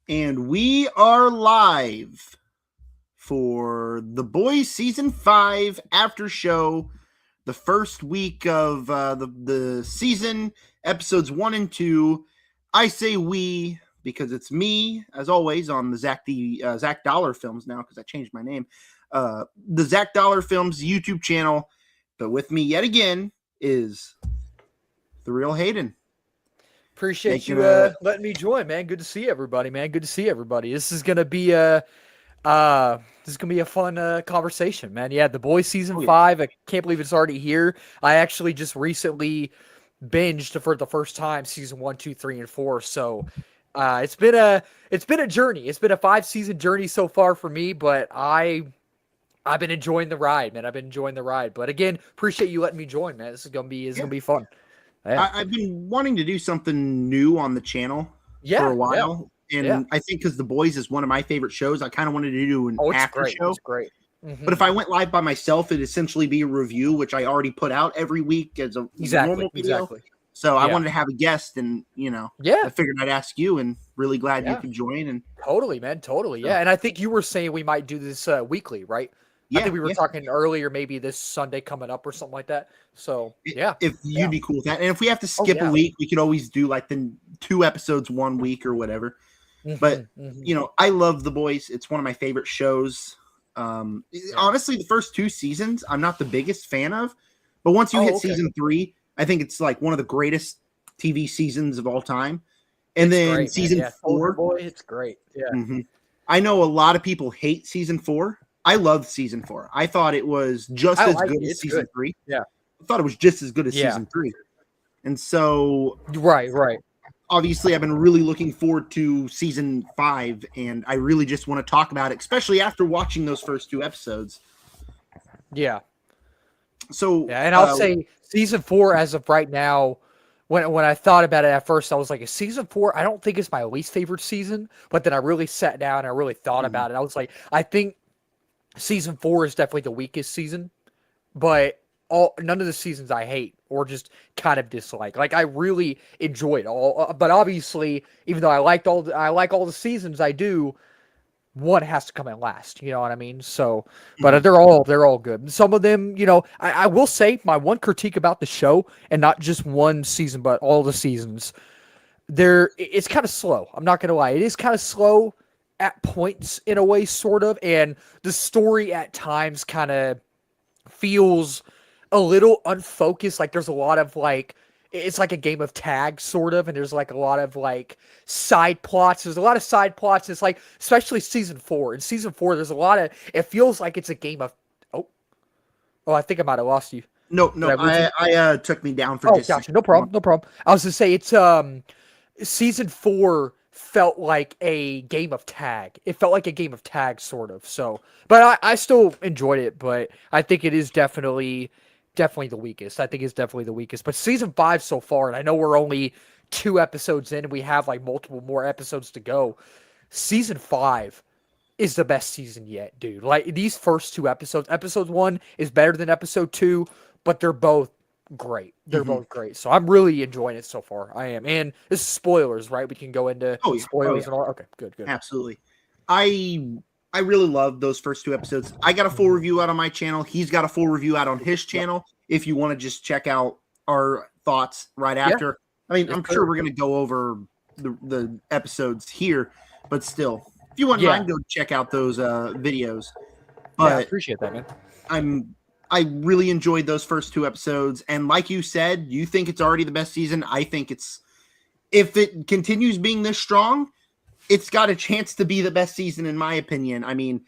And we are live for The Boys Season 5 after show, the first week of the season, episodes 1 and 2. I say we because it's me, as always, on the Zach Dollar Films now because I changed my name. The Zach Dollar Films YouTube channel. But with me yet again is the real Hayden. Appreciate you letting me join, man. Good to see everybody, man. Good to see everybody. This is gonna be a fun conversation, man. Yeah, The Boys Season 5. I can't believe it's already here. I actually just recently binged for the first time season 1, 2, 3, and 4. So it's been a journey. It's been a 5-season journey so far for me, but I've been enjoying the ride, man. I've been enjoying the ride. But again, appreciate you letting me join, man. This is gonna be fun. Yeah. I've been wanting to do something new on the channel for a while. Yeah. And I think because The Boys is one of my favorite shows, I kind of wanted to do an after show. It's great. Mm-hmm. But if I went live by myself, it'd essentially be a review, which I already put out every week as a normal video. Exactly. So I wanted to have a guest, and I figured I'd ask you, and really glad you could join. And totally, man, totally, yeah. And I think you were saying we might do this weekly, right? I think we were talking earlier, maybe this Sunday coming up or something like that. So, if you'd be cool with that. And if we have to skip a week, we could always do like the 2 episodes 1 week or whatever. Mm-hmm, but, I love The Boys. It's one of my favorite shows. Honestly, the first 2 seasons, I'm not the biggest fan of. But once you hit season 3, I think it's like one of the greatest TV seasons of all time. And then season 4. Boy, it's great. Yeah. Mm-hmm. I know a lot of people hate season 4. I loved season 4. I thought it was just as good as season 3. Yeah. I thought it was just as good as season 3. And so Right. Obviously I've been really looking forward to season 5, and I really just want to talk about it, especially after watching those first 2 episodes. Yeah. So and I'll say season 4 as of right now, when I thought about it at first, I was like, season 4, I don't think it's my least favorite season, but then I really sat down and I really thought about it. I was like, I think season 4 is definitely the weakest season, but none of the seasons I hate or just kind of dislike. Like I really enjoyed all, but obviously, even though I like all the seasons, I do. One has to come in last. You know what I mean? So, but they're all good. And some of them, I will say my one critique about the show, and not just one season, but all the seasons, it's kind of slow. I'm not gonna lie, it is kind of slow at points in a way, sort of, and the story at times kind of feels a little unfocused. Like there's a lot of it's like a game of tag, sort of, and there's like a lot of side plots. There's a lot of side plots. It's like, especially season 4. In season 4, there's a lot of, it feels like it's a game of, I think I might have lost you. No, I took me down for just gotcha. No problem. I was to say it's season 4 felt like a game of tag. It felt like a game of tag, sort of. So, but I still enjoyed it. But I think it is definitely the weakest. I think it's definitely the weakest. But season 5 so far, and I know we're only 2 episodes in, and we have multiple more episodes to go. Season 5 is the best season yet, dude. Like these first 2 episodes. Episode 1 is better than episode 2, but they're both great. They're both great. So I'm really enjoying it so far. I am. And this is spoilers, right? We can go into spoilers and all. Okay, good. Absolutely. I really love those first 2 episodes. I got a full review out on my channel. He's got a full review out on his channel. If you want to just check out our thoughts right after. I mean, I'm sure we're going to go over the episodes here, but still, if you wouldn't mind, go check out those videos. But I appreciate that, man. I really enjoyed those first 2 episodes, and like you said, you think it's already the best season. I think if it continues being this strong, it's got a chance to be the best season in my opinion. I mean,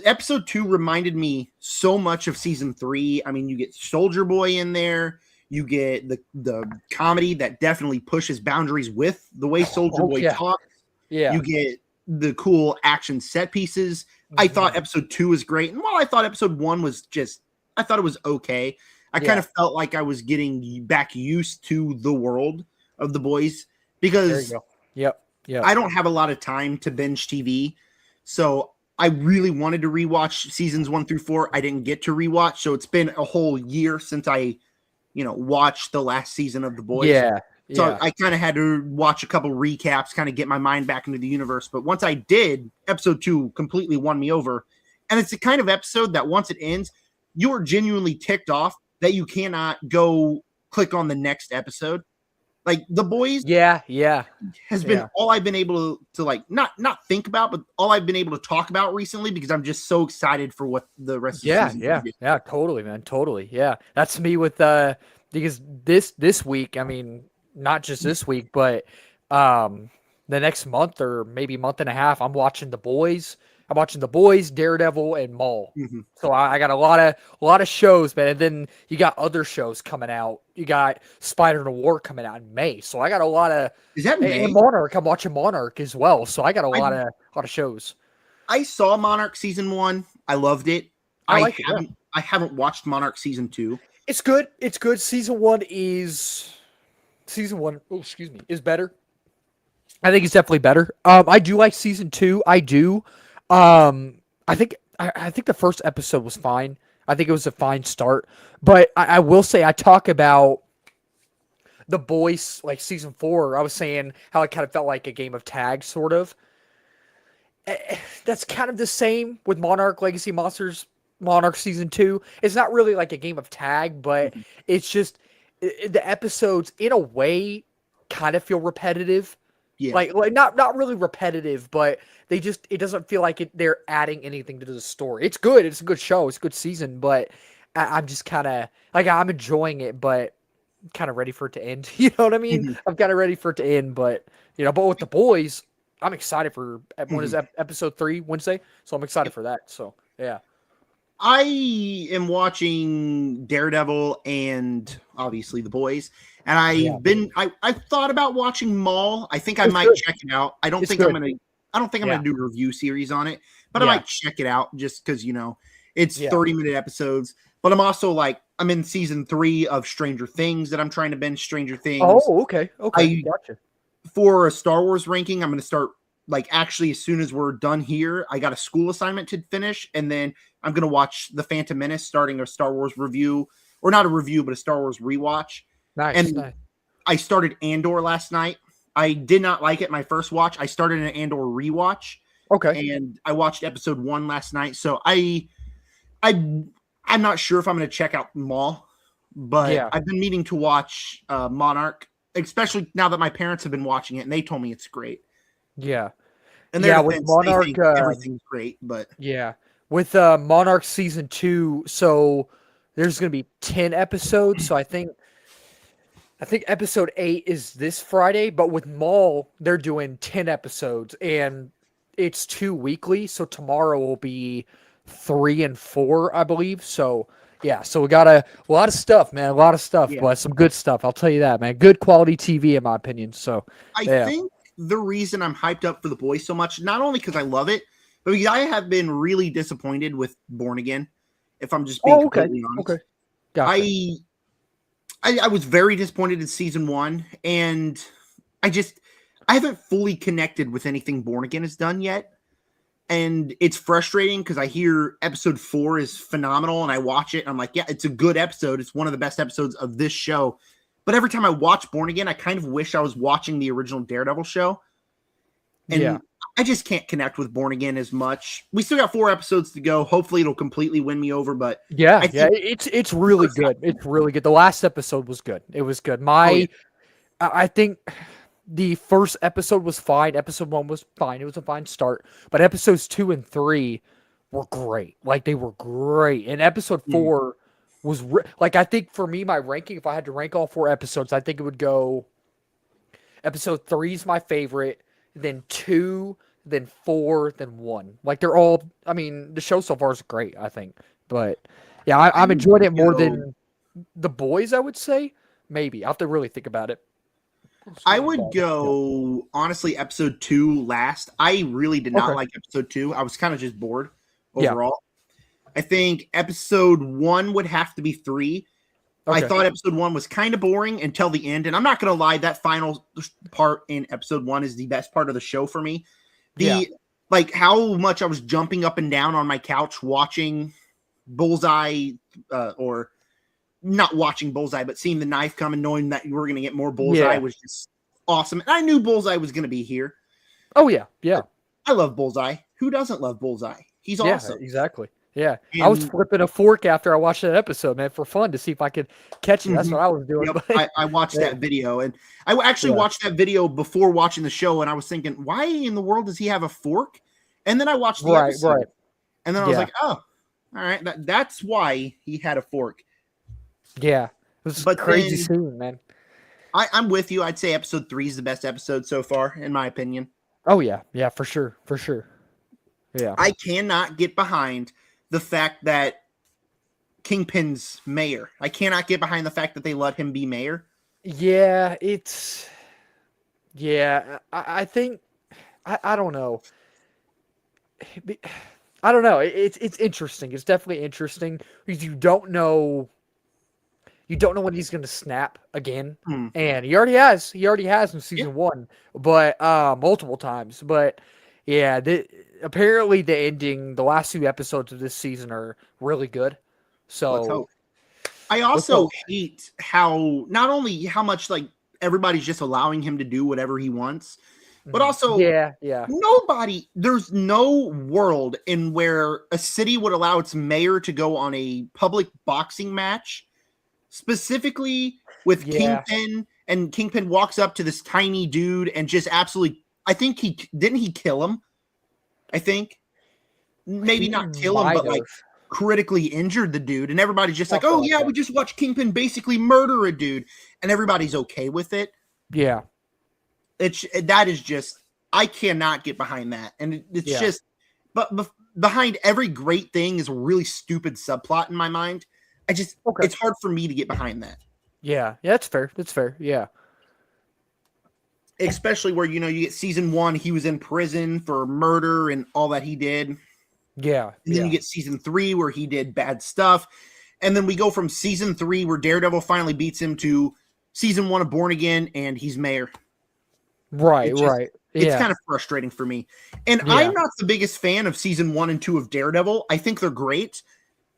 episode 2 reminded me so much of season 3. I mean, you get Soldier Boy in there, you get the comedy that definitely pushes boundaries with the way Soldier Boy talks. Yeah, you get the cool action set pieces. I thought episode 2 was great. And while I thought episode 1 was I thought it was okay. I kind of felt like I was getting back used to the world of The Boys because there you go. Yep. I don't have a lot of time to binge TV. So I really wanted to rewatch seasons 1 through 4. I didn't get to rewatch. So it's been a whole year since I, watched the last season of The Boys. Yeah. So Yeah. I kind of had to watch a couple recaps, kind of get my mind back into the universe. But once I did, episode 2 completely won me over. And it's the kind of episode that once it ends, you are genuinely ticked off that you cannot go click on the next episode. Like The Boys Yeah. Yeah. has been Yeah. all I've been able to like not think about, but all I've been able to talk about recently because I'm just so excited for what the rest of the Yeah, season is yeah, gonna be. yeah, totally, man, totally. Yeah, that's me with because this week, I mean, not just this week, but um the next month or maybe month and a half, I'm watching The Boys. I'm watching The Boys, Daredevil, and Maul. Mhm. So I got a lot of shows, man. And then you got other shows coming out. You got Spider War coming out in May. So I got a lot of Is that and May? Monarch. I'm watching Monarch as well. So I got a I lot of shows. I saw Monarch season 1. I loved it. I like it. Yeah. I haven't watched Monarch season 2. It's good. It's good. Season one. Oh, excuse me, is better. I think it's definitely better. I do like season 2. I do. I think the first episode was fine. I think it was a fine start. But I will say I talk about the boys like season 4. I was saying how it kind of felt like a game of tag, sort of. That's kind of the same with Monarch Legacy Monsters Monarch season 2. It's not really like a game of tag, but Mhm. it's just the episodes in a way kind of feel repetitive. Yeah. Like not really repetitive, but it doesn't feel like they're adding anything to the story. It's good. It's a good show. It's a good season, but I'm just kind of like I'm enjoying it, but kind of ready for it to end. You know what I mean? Mhm. I'm kind of ready for it to end, but but with the boys, I'm excited for when is Mhm. episode 3 Wednesday, so I'm excited for that. So yeah, I am watching Daredevil and obviously The Boys, and yeah, I've thought about watching Maul. I think I it's might good. check it out. It's good. I don't think I'm Yeah, gonna do a review series on it, but I yeah, might check it out just because it's yeah. 30-minute episodes. But I'm also like I'm in season 3 of Stranger Things that I'm trying to binge Stranger Things. Oh, okay, okay, I gotcha. For a Star Wars ranking, I'm going to start like actually as soon as we're done here. I got a school assignment to finish, and then I'm going to watch The Phantom Menace, starting a Star Wars review, or not a review, but a Star Wars rewatch. Nice, And nice. I started Andor last night. I did not like it my first watch. I started an Andor rewatch, Okay, and I watched episode 1 last night. So I'm not sure if I'm going to check out Maul, but yeah, I've been meaning to watch Monarch, especially now that my parents have been watching it and they told me it's great. yeah, In their yeah. With defense, they Monarch, think everything's great, but yeah, with Monarch season 2, so there's gonna be 10 episodes. So I think episode 8 is this Friday, but with Maul, they're doing 10 episodes and it's 2 weekly. So tomorrow will be 3 and 4, I believe. So yeah, so we got a lot of stuff, man. A lot of stuff, yeah. but some good stuff. I'll tell you that, man. Good quality TV, in my opinion. So I yeah. think the reason I'm hyped up for The Boys so much, not only because I love it, but because I have been really disappointed with Born Again, if I'm just being Oh, okay. completely honest. Okay. Gotcha. I I was very disappointed in season 1, and I just I haven't fully connected with anything Born Again has done yet. And it's frustrating because I hear episode 4 is phenomenal and I watch it and I'm like, yeah, it's a good episode. It's one of the best episodes of this show. But every time I watch Born Again, I kind of wish I was watching the original Daredevil show. Yeah. And I just can't connect with Born Again as much. We still got 4 episodes to go. Hopefully it'll completely win me over, but Yeah, I yeah, think it's really good. It's really good. The last episode was good. It was good. oh yeah. I think the first episode was fine. Episode 1 was fine. It was a fine start. But episodes 2 and 3 were great. Like they were great. And episode Mm. 4 was like I think for me my ranking, if I had to rank all 4 episodes, I think it would go episode 3 is my favorite, then 2, then 4, then 1. Like they're all I mean, the show so far is great, I think. But yeah, I I'm enjoying it more go than The Boys, I would say. Maybe. I have to really think about it. I Excuse me, would Bob. Yeah. go honestly episode 2 last. I really did not Okay. like episode 2. I was kind of just bored Yeah. overall. I think episode 1 would have to be 3. I Okay. thought episode 1 was kind of boring until the end, and I'm not gonna lie, that final part in episode 1 is the best part of the show for me. Yeah. The like how much I was jumping up and down on my couch watching Bullseye or not watching Bullseye, but seeing the knife come and knowing that you were going to get more Bullseye Yeah. was just awesome. And I knew Bullseye was going to be here. Oh yeah, yeah, I love Bullseye. Who doesn't love Bullseye? He's yeah, awesome. exactly. Yeah, I was And flipping a fork after I watched that episode, man, for fun to see if I could catch it. That's what I was doing. yep, But I watched yeah, that video, and I actually yeah, watched that video before watching the show, and I was thinking, why in the world does he have a fork? And then I watched the right, episode, and then I was yeah, like, oh, all right, that's why he had a fork. yeah. It was But crazy then soon, man. I'm with you. I'd say episode 3 is the best episode so far, in my opinion. Oh yeah, yeah, for sure, for sure. Yeah, I cannot get behind the fact that Kingpin's mayor. I cannot get behind the fact that they let him be mayor. yeah. It's yeah. I think I don't know. I don't know. It's interesting. It's definitely interesting because you don't know when he's going to snap again. Hmm. And he already has. He already has in season 1, but multiple times. But yeah, apparently the ending, the last 2 episodes of this season are really good. So Let's hope. I also hate how not only how much like everybody's just allowing him to do whatever he wants, but also yeah. there's no world in where a city would allow its mayor to go on a public boxing match, specifically with Kingpin, and Kingpin walks up to this tiny dude and just absolutely, I think he kill him. I think maybe not kill him, but like critically injured the dude, and everybody's just like, oh yeah, we just watched Kingpin basically murder a dude, and everybody's okay with it. Yeah. That is just, I cannot get behind that. And it's just, but behind every great thing is a really stupid subplot in my mind. It's hard for me to get behind that. Yeah. Yeah, that's fair. That's fair. Yeah. Especially where, you get season 1, he was in prison for murder and all that he did. Yeah. And then you get season 3 where he did bad stuff. And then we go from season 3 where Daredevil finally beats him to season 1 of Born Again and he's mayor. Right, right. It's kind of frustrating for me. And I'm not the biggest fan of season 1 and 2 of Daredevil. I think they're great,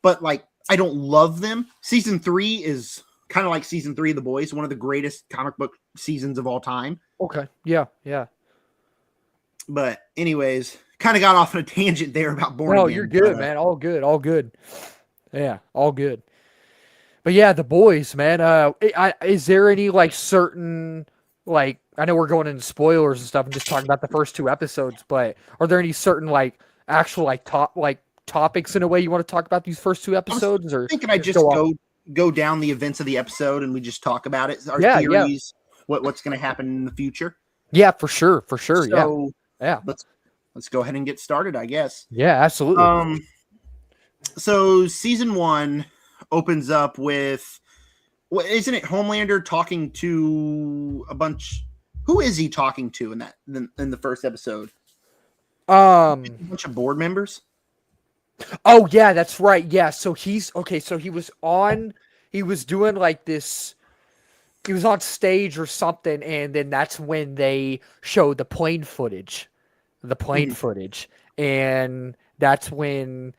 but like I don't love them. Season 3 is kind of like season 3 of The Boys, one of the greatest comic book seasons of all time. Okay. Yeah, yeah. But anyways, kind of got off on a tangent there about Born Again. No, you're good, man. All good. All good. Yeah, all good. But yeah, The Boys, man. Is there any like certain like, I know we're going into spoilers and stuff and just talking about the first 2 episodes, but are there any certain like actual like topics in a way you want to talk about these first 2 episodes? Or thinking I just go down the events of the episode and we just talk about it. Our theories, what's going to happen in the future. Yeah, for sure. So, yeah. Let's go ahead and get started, I guess. Yeah, absolutely. So season 1 opens up with, isn't it Homelander talking to a bunch? Who is he talking to in the first episode? A bunch of board members. Oh yeah, that's right. Yeah, so he's okay. So he was doing like this. He was on stage or something, and then that's when they showed the plane footage, and that's when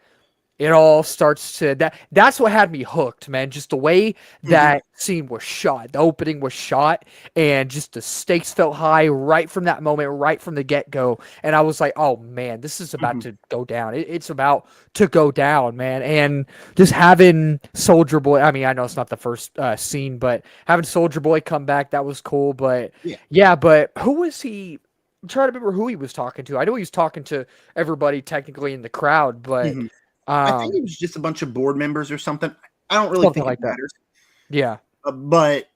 it all starts to that's what had me hooked, man. Just the way that scene was shot, the opening was shot, and just the stakes felt high right from that moment, right from the get-go. And I was like, oh man, this is about to go down. It's about to go down, man. And just having Soldier Boy, I mean, I know it's not the first scene, but having Soldier Boy come back, that was cool. But yeah, but who was he? I'm trying to remember who he was talking to. I know he was talking to everybody technically in the crowd, but I think it was just a bunch of board members or something. I don't really think it matters. Yeah. But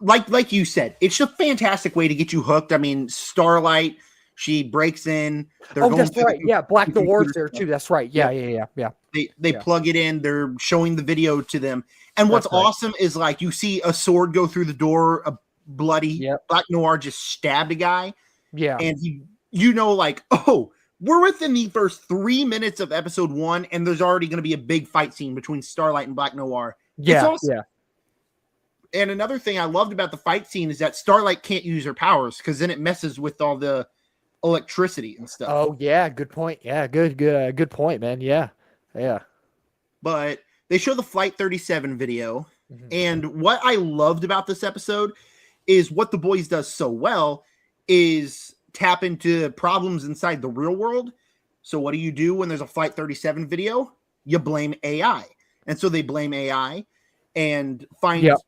like you said, it's a fantastic way to get you hooked. I mean, Starlight, she breaks in. That's right. Yeah, Black Noir's there too. That's right. Yeah. They plug it in. They're showing the video to them. And what's awesome is like you see a sword go through the door, a bloody Black Noir just stabbed a guy. Yeah. And like, oh, we're within the first 3 minutes of episode 1, and there's already going to be a big fight scene between Starlight and Black Noir. Yeah, awesome. Yeah. And another thing I loved about the fight scene is that Starlight can't use her powers because then it messes with all the electricity and stuff. Oh yeah, good point. Yeah, good point, man. Yeah. But they show the Flight 37 video, Mhm. And what I loved about this episode is what The Boys does so well is tap into problems inside the real world. So what do you do when there's a Flight 37 video? You blame AI. And so they blame AI and find Yep.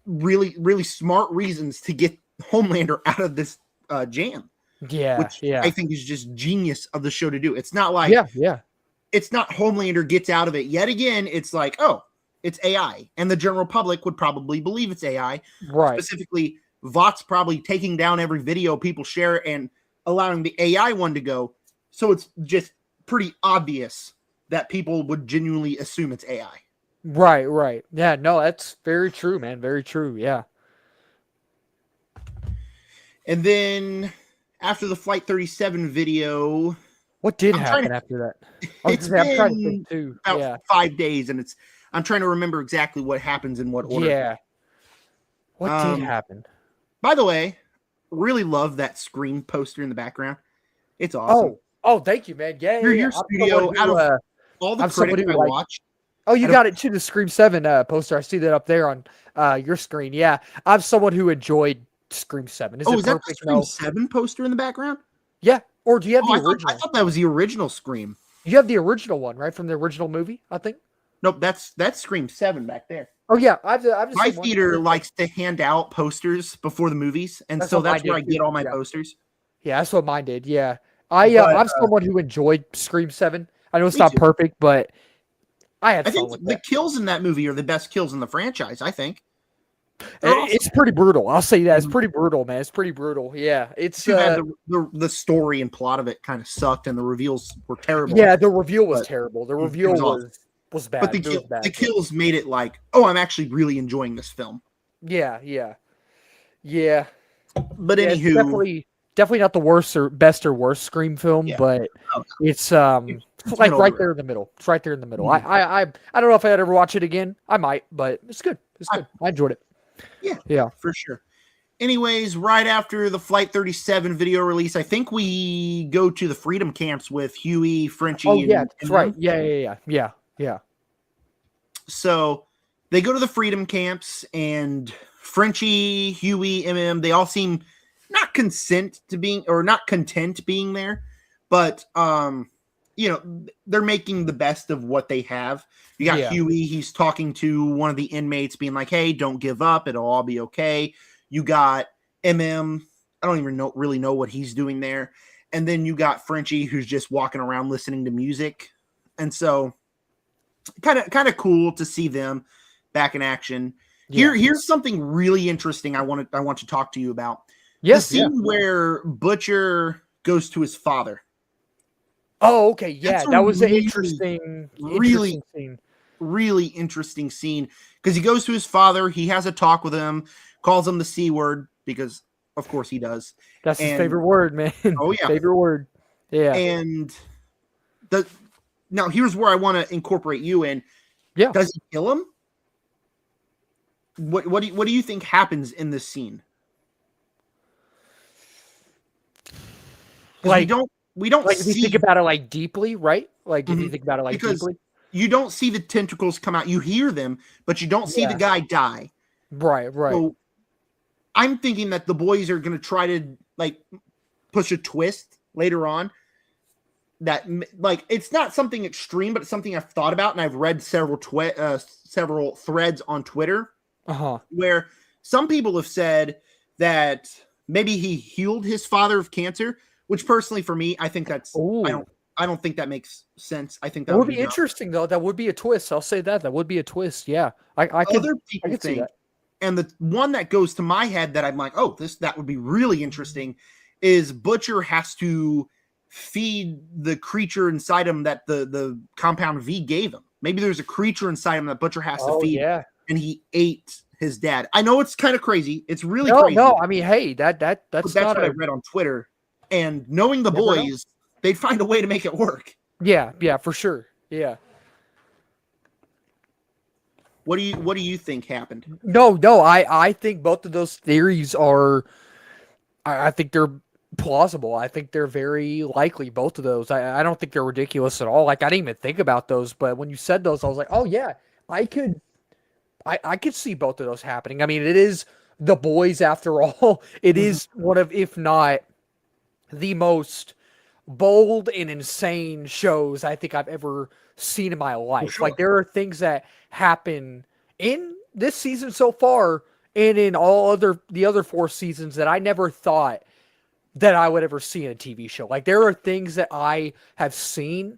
really, really smart reasons to get Homelander out of this jam, Yeah. which I Yeah. think is just genius of the show to do. It's not like, Yeah. Yeah. it's not Homelander gets out of it yet again. It's like, oh, it's AI. And the general public would probably believe it's AI. Right. Specifically, Vought's probably taking down every video people share and allowing the AI one to go. So it's just pretty obvious that people would genuinely assume it's AI. Right. Right. Yeah. No, that's very true, man. Very true. Yeah. And then after the Flight 37 video, What did I'm trying happen to, after that? I was it's gonna say, I'm trying to been think too. about Yeah. 5 days, and I'm trying to remember exactly what happens in what order. Yeah. What did happen? By the way, really love that Scream poster in the background. It's awesome. Oh. Oh, thank you, man. Yeah. Yeah. Your Yeah. studio, out of all the I'm somebody critics who I like. watch, Oh, you out of got it too. The Scream 7 poster. I see that up there on your screen. Yeah. I'm someone who enjoyed Scream 7. Is oh, it is that the perfect? Scream No. 7 poster in the background? Yeah. Or do you have Oh, the I thought, original? that was the original Scream. You have the original one, right? From the original movie, I think. Nope, that's Scream 7 back there. Oh, yeah. I have the My same one. theater likes to hand out posters before the movies, and That's so what mine that's where I did, too. get all my Yeah. posters. Yeah, that's what mine did. Yeah. But I'm someone who enjoyed Scream 7. I know it's me not too. perfect, but I had I fun think with the that. kills in that movie are the best kills in the franchise, I think. They're awesome. It's pretty brutal. I'll say that. It's Mhm. pretty brutal, man. It's pretty brutal. Yeah. It's Too bad the story and plot of it kind of sucked and the reveals were terrible. yeah, the reveal was But terrible. The it reveal was awesome. was But bad. It was bad. the kills made it like, oh, I'm actually really enjoying this film. Yeah, yeah. Yeah. But Yeah, it's anywho, definitely not the worst or best or worst Scream film, yeah. but Oh, it's it's like been right over. there in the middle. It's right there in the middle. Mhm. I don't know if I'd ever watch it again. I might, but it's good. It's good. I enjoyed it. Yeah, Yeah. for sure. Anyways, right after the Flight 37 video release, I think we go to the Freedom Camps with Huey, Frenchie, Oh yeah, and that's them. right. Yeah. So they go to the Freedom Camps, and Frenchie, Huey, they all seem not content being there, but they're making the best of what they have. You got Yeah. Huey, he's talking to one of the inmates, being like, "Hey, don't give up; it'll all be okay." You got I don't even really know what he's doing there, and then you got Frenchie, who's just walking around listening to music, and so kind of cool to see them back in action. Yeah. Here's something really interesting I want to talk to you about. Yeah. The scene where Butcher goes to his father. Oh, okay. Yeah, That's a that was an really, interesting scene. really interesting scene because he goes to his father. He has a talk with him, calls him the C word because, of course, he does. That's his favorite word, man. Oh yeah, favorite word. Yeah. And now here's where I want to incorporate you in. Yeah. Does he kill him? What do you think happens in this scene? Like we don't like see, if you think about it like deeply, right? Like if you Mhm. think about it like Because deeply. you don't see the tentacles come out. You hear them, but you don't see the guy die. Right. So I'm thinking that the boys are going to try to like push a twist later on. That like it's not something extreme, but it's something I've thought about, and I've read several threads on Twitter where some people have said that maybe he healed his father of cancer. Which personally, for me, I think that's I don't think that makes sense. I think that would be interesting though. That would be a twist. I'll say that would be a twist. Yeah, other people think, and the one that goes to my head that I'm like, oh, that would be really interesting, is Butcher has to feed the creature inside him that the Compound V gave him. Maybe there's a creature inside him that Butcher has to feed, and he ate his dad. I know it's kind of crazy. It's really crazy. No, I mean, hey, that's what I read on Twitter. And knowing the boys, they'd find a way to make it work. Yeah, for sure. Yeah. What do you think happened? No, I think both of those theories are I think they're plausible. I think they're very likely, both of those. I don't think they're ridiculous at all. Like I didn't even think about those, but when you said those, I was like, oh yeah, I could I could see both of those happening. I mean, it is The Boys after all. It Mhm. is one of, if not the most bold and insane shows I think I've ever seen in my For life. Like sure. there are things that happen in this season so far and in all the other 4 seasons that I never thought that I would ever see in a TV show. Like there are things that I have seen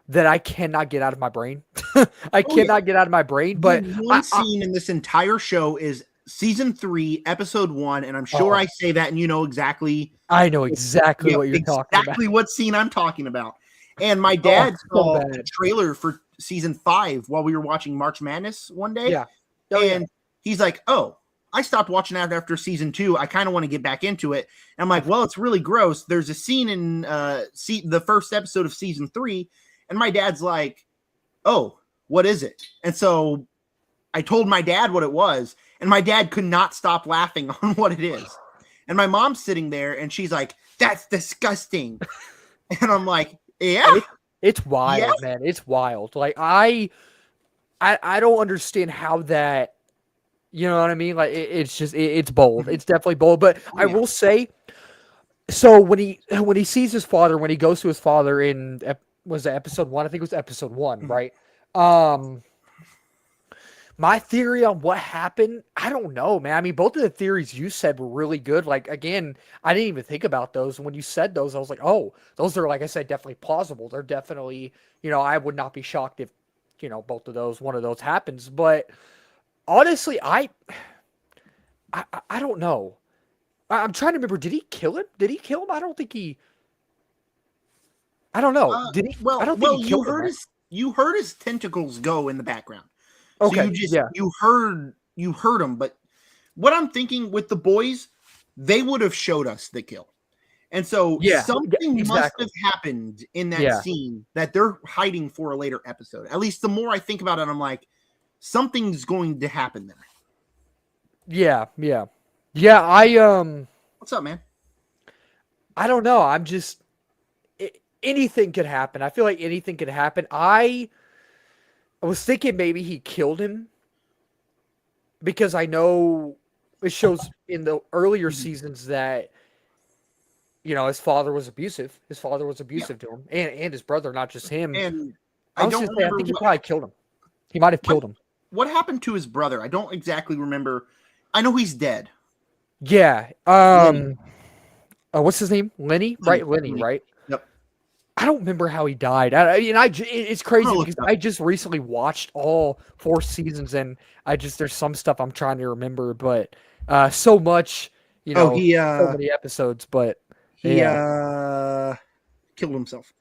that I cannot get out of my brain. I Oh yeah. cannot get out of my brain, The but one scene in this entire show is season 3, episode 1, and I'm sure I oh, say that and you know exactly. I know exactly Yep, what you're talking about. exactly what scene I'm talking about. And my Oh, dad so saw the bad. trailer for season 5 while we were watching March Madness one day, Yeah. Oh yeah. and he's like, "Oh, I stopped watching that after season 2. I kind of want to get back into it." And I'm like, "Well, it's really gross." There's a scene in the first episode of season 3, and my dad's like, "Oh, what is it?" And so I told my dad what it was, and my dad could not stop laughing on what it is. And my mom's sitting there, and she's like, "That's disgusting." And I'm like, "Yeah, It's yeah, wild, man. It's wild. Like I don't understand how that. You know what I mean? Like it's just it's bold. Mhm. It's definitely bold. But Oh, I yeah. will say, so when he sees his father, when he goes to his father in was it episode 1? I think it was episode 1, Mhm. right? Um, my theory on what happened, I don't know, man. I mean, both of the theories you said were really good. Like, again, I didn't even think about those. When you said those, I was like, oh, those are, like I said, definitely plausible. They're definitely, I would not be shocked if, both of those, one of those happens. But honestly, I don't know. I'm trying to remember. Did he kill him? Did he kill him? I don't think he. I don't know. Did he? I don't think he You killed him, heard right? his tentacles go in the background. So Okay. Yeah. you heard him, but what I'm thinking with the boys, they would have showed us the kill. And so Yeah. Yeah. something must Exactly. have happened in that Yeah. scene that they're hiding for a later episode. At least the more I think about it, I'm like, something's going to happen there. Yeah. Yeah. Yeah. What's up, man? I don't know. I'm just anything could happen. I feel like anything could happen. I was thinking maybe he killed him because I know it shows in the earlier Mhm. seasons that his father was abusive. His father was Yeah. abusive to him and his brother, not just him. And I I was don't gonna say I remember think he probably killed him. He might have what killed him. what happened to his brother. I don't exactly remember. I know he's dead. Yeah. Lenny. What's his name? Lenny, right? Lenny, Lenny. right? Yep. I don't remember how he died. It's I'm gonna crazy look because it up. I just recently watched all 4 seasons, and there's some stuff I'm trying to remember, but so much, Oh, so many episodes, but he yeah. killed himself.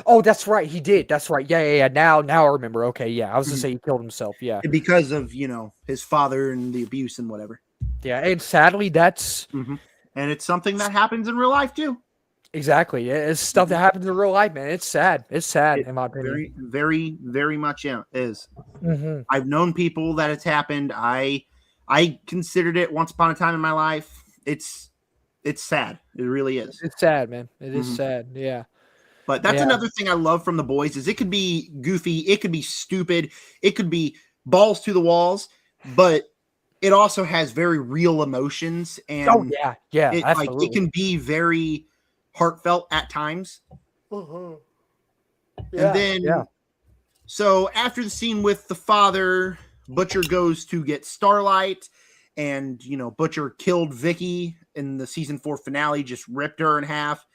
Oh, that's right, he did. That's right. Yeah, yeah, yeah. Now I remember. Okay, yeah, I was gonna Mhm. say he killed himself. Yeah, Because of his father and the abuse and whatever. yeah, and sadly, that's Hmm. And it's something that happens in real life too. exactly it's stuff that happens in real life, man. It's sad. It's sad, It in my opinion. very, very, very much is. Hmm. I've known people that it's happened. I considered it once upon a time in my life. It's sad. It really is. It's sad, man. It is Mhm. sad. Yeah, But that's yeah. another thing I love from the boys is it could be goofy, it could be stupid, it could be balls to the walls, but it also has very real emotions Oh and yeah, yeah, it absolutely. can be very heartfelt at times. Mhm. And Yeah, yeah, then so after the scene with the father, Butcher goes to get Starlight, and Butcher killed Vicky in the season 4 finale, just ripped her in half.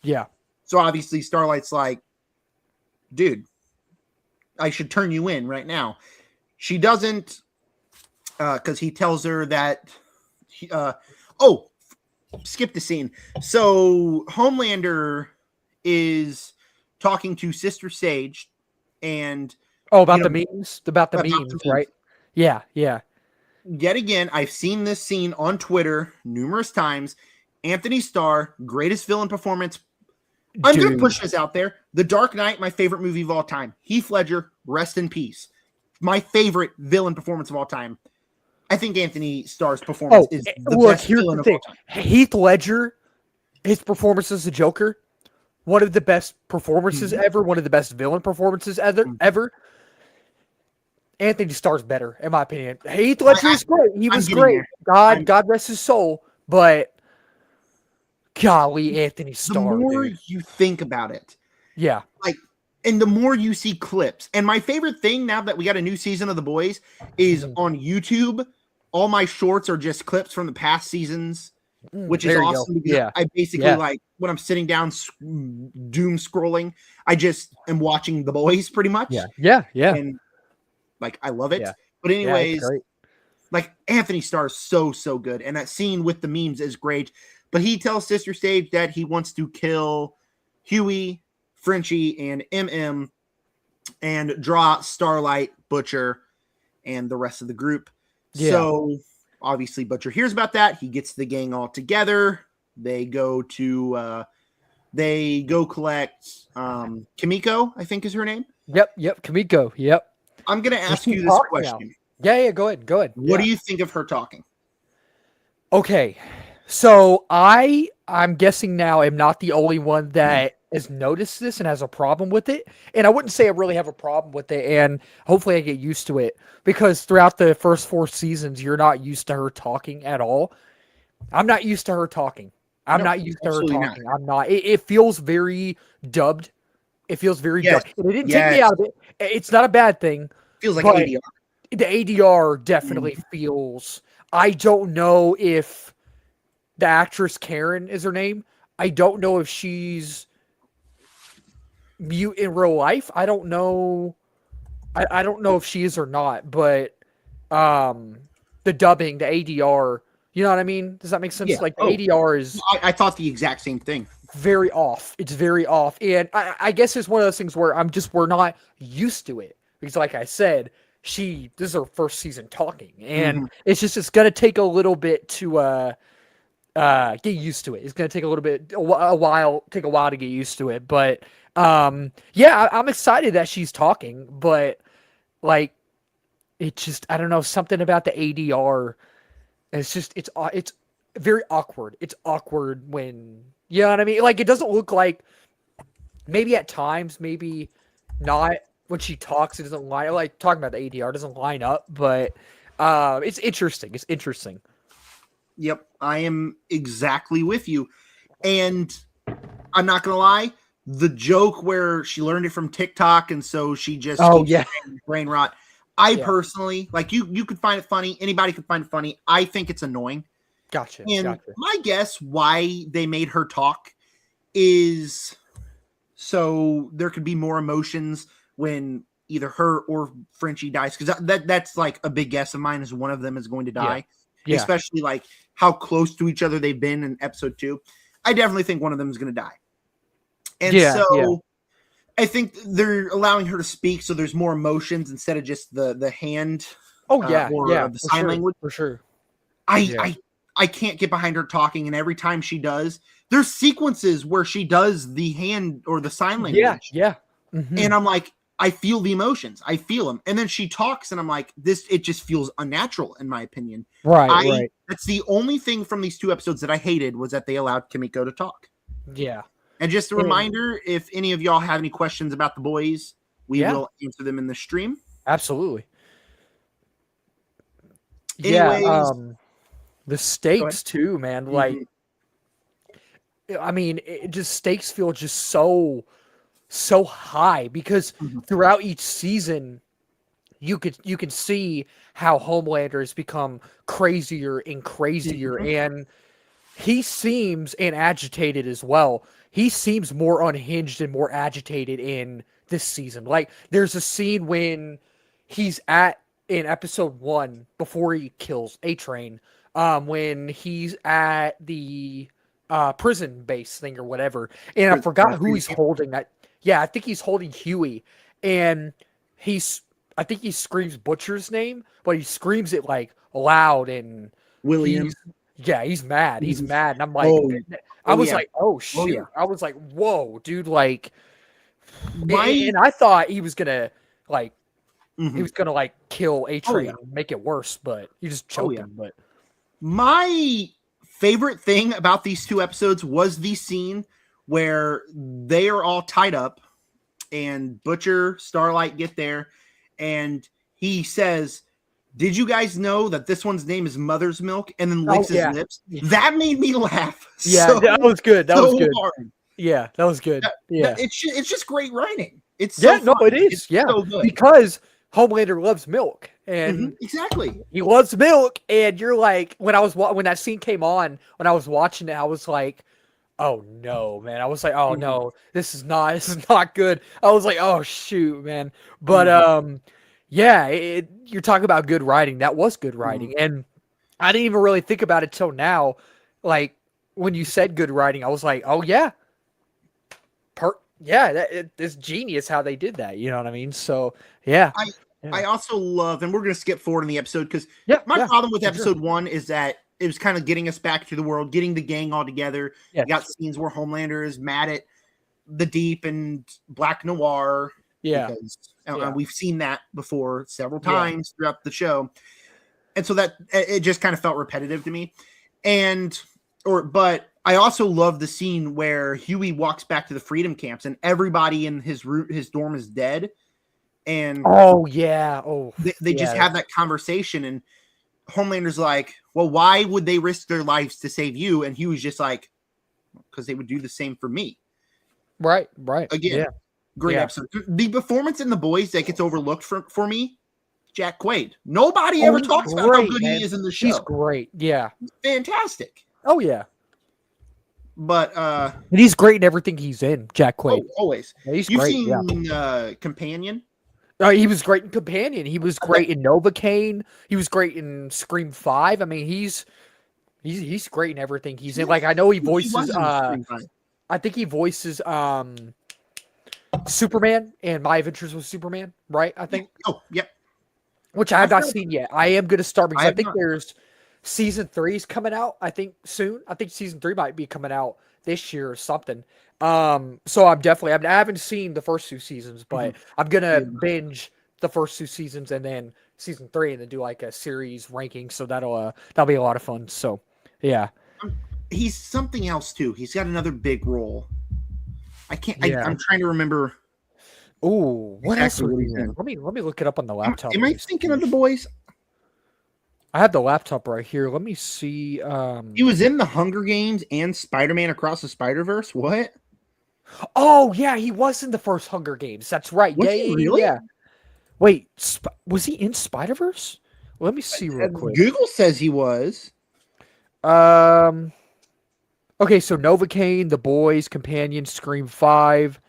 yeah. So obviously Starlight's like, dude, I should turn you in right now. She doesn't, because he tells her that. Oh, skip the scene. So Homelander is talking to Sister Sage, and Oh, you about the know memes? About the about the memes, memes. right? Yeah, yeah. Yet again, I've seen this scene on Twitter numerous times. Anthony Starr, greatest villain performance. I'm going to Dude. push this out there. The Dark Knight, my favorite movie of all time. Heath Ledger, rest in peace. My favorite villain performance of all time. I think Anthony Starr's performance Oh, is the look, best here's villain the of all thing. time. Heath Ledger, his performance as the Joker, one of the best performances Mhm. ever, one of the best villain performances ever. Mhm. Ever. Anthony Starr's better, in my opinion. Heath Ledger was great. He was getting great. there. God rest his soul. But golly, Anthony The Starr, more dude. you think about it, Yeah. like, and the more you see clips. And my favorite thing now that we got a new season of The Boys is on YouTube. All my shorts are just clips from the past seasons, which is awesome because I basically like when I'm sitting down doom scrolling, I just am watching The Boys pretty much. Yeah. And like I love it. But anyways, like Anthony Starr is so good, and that scene with the memes is great. But he tells Sister Stage that he wants to kill Huey, Frenchie, and MM, and draw Starlight, Butcher, and the rest of the group. Yeah. So obviously Butcher hears about that. He gets the gang all together. They go collect Kimiko, I think is her name. Yep. Kimiko. Yep. I'm gonna ask you this question. Now. Yeah. Go ahead. What do you think of her talking? Okay. So I'm guessing now I'm not the only one that has noticed this and has a problem with it. And I wouldn't say I really have a problem with it, and hopefully I get used to it, because throughout the first 4 seasons, you're not used to her talking at all. I'm not used to her talking. I'm not used to her talking. I'm not. It feels very dubbed. It feels very dubbed. And it didn't take me out of it. It's not a bad thing. Feels like ADR. The ADR definitely feels. I don't know if the actress Karen is her name. I don't know if she's mute in real life. I don't know. I don't know if she is or not, but the dubbing, the ADR, you know what I mean? Does that make sense? Like the ADR is I thought the exact same thing. Very off. It's very off. And I guess it's one of those things where we're not used to it. Because like I said, this is her first season talking. And it's gonna take a little bit to get used to it. It's gonna take a while to get used to it. But I'm excited that she's talking, but like it's just, I don't know, something about the ADR. It's very awkward. It's awkward when, you know what I mean? Like, it doesn't look like, maybe at times, maybe not when she talks, it doesn't line, like talking about the ADR doesn't line up, but it's interesting. It's interesting. Yep, I am exactly with you. And I'm not going to lie, the joke where she learned it from TikTok and so she just brain rot. I personally, like, you could find it funny. Anybody could find it funny. I think it's annoying. Gotcha. And my guess why they made her talk is so there could be more emotions when either her or Frenchie dies. Because that's like a big guess of mine, is one of them is going to die. Yeah. Especially like how close to each other they've been in episode 2. I definitely think one of them is going to die. And I think they're allowing her to speak, so there's more emotions instead of just the hand. Or the sign language. For sure. I can't get behind her talking, and every time she does, there's sequences where she does the hand or the sign language. And I'm like, I feel the emotions. I feel them. And then she talks, and I'm like, it just feels unnatural, in my opinion. Right. That's the only thing from these 2 episodes that I hated, was that they allowed Kimiko to talk. Yeah. And just a reminder, if any of y'all have any questions about the boys, we will answer them in the stream. Absolutely. Anyways, the stakes too, man. Like, I mean, stakes feel just so high, because throughout each season, you can see how Homelander has become crazier and crazier, and he seems agitated as well. He seems more unhinged and more agitated in this season. Like, there's a scene when he's in episode 1 before he kills A-Train, when he's at the prison base thing or whatever, and I forgot who he's holding. I think he's holding Huey, and I think he screams Butcher's name, but he screams it like loud, and William. He's mad. He's mad, and I'm like, I was like, oh shit. I was like, whoa, dude, like, and I thought he was gonna like, kill A-Train and make it worse, but he just choked him. But my favorite thing about these 2 episodes was the scene where they are all tied up, and Butcher, Starlight get there, and he says, "Did you guys know that this one's name is Mother's Milk?" And then Oh, licks his yeah. lips. Yeah. That made me laugh. Yeah, so, that was good. That was so good. hard. Yeah, that was good. Yeah. It's just great writing. It's Yeah, so no, fun. it is. It's Yeah. so good. Because Homelander loves milk. And Exactly. he loves milk. And you're like, when that scene came on, when I was watching it, I was like, oh no, man. I was like, oh no, this is not good. I was like, oh shoot, man. But yeah, you're talking about good writing. That was good writing. And I didn't even really think about it till now. Like when you said good writing, I was like, oh yeah. It's genius how they did that. You know what I mean? So yeah. I also love, and we're going to skip forward in the episode because my problem with episode 1 is that it was kind of getting us back to the world, getting the gang all together. Yes. You got scenes where Homelander is mad at the Deep and Black Noir. Yeah. Because we've seen that before several times throughout the show. And so that it just kind of felt repetitive to me. But I also love the scene where Huey walks back to the freedom camps and everybody in his dorm is dead. And they just have that conversation, and Homelander's like, well, why would they risk their lives to save you? And Huey's just like, because they would do the same for me. Right. Again, great episode. The performance in The Boys that gets overlooked for me, Jack Quaid. Nobody ever talks about how good he is in the show. He's great. Yeah. He's fantastic. Oh, yeah. But and he's great in everything he's in, Jack Quaid. Always. Yeah, he's You've great. Seen Companion? He was great in Companion. He was great in Novocaine. He was great in Scream 5. I mean, he's great in everything he's in. Like I know he voices I think he voices Superman and My Adventures with Superman, right? I think. Oh, yep. Which I have not seen yet. I am going to start because I think there's season 3 is coming out. I think soon. I think season 3 might be coming out this year or something. So I'm definitely. I haven't seen the first 2 seasons, but I'm gonna binge the first 2 seasons and then season 3, and then do like a series ranking. So that'll be a lot of fun. So yeah, he's something else too. He's got another big role. I can't. I'm trying to remember. Oh, what else? Let me look it up on the laptop. Am I thinking of The Boys? I have the laptop right here. Let me see. He was in the Hunger Games and Spider-Man Across the Spider-Verse. What? Oh yeah, he was in the first Hunger Games. That's right. Was he really? Yeah. Wait, was he in Spider-Verse? Let me see real quick. Google says he was. Okay, so Novocaine, The Boys, Companion, Scream 5.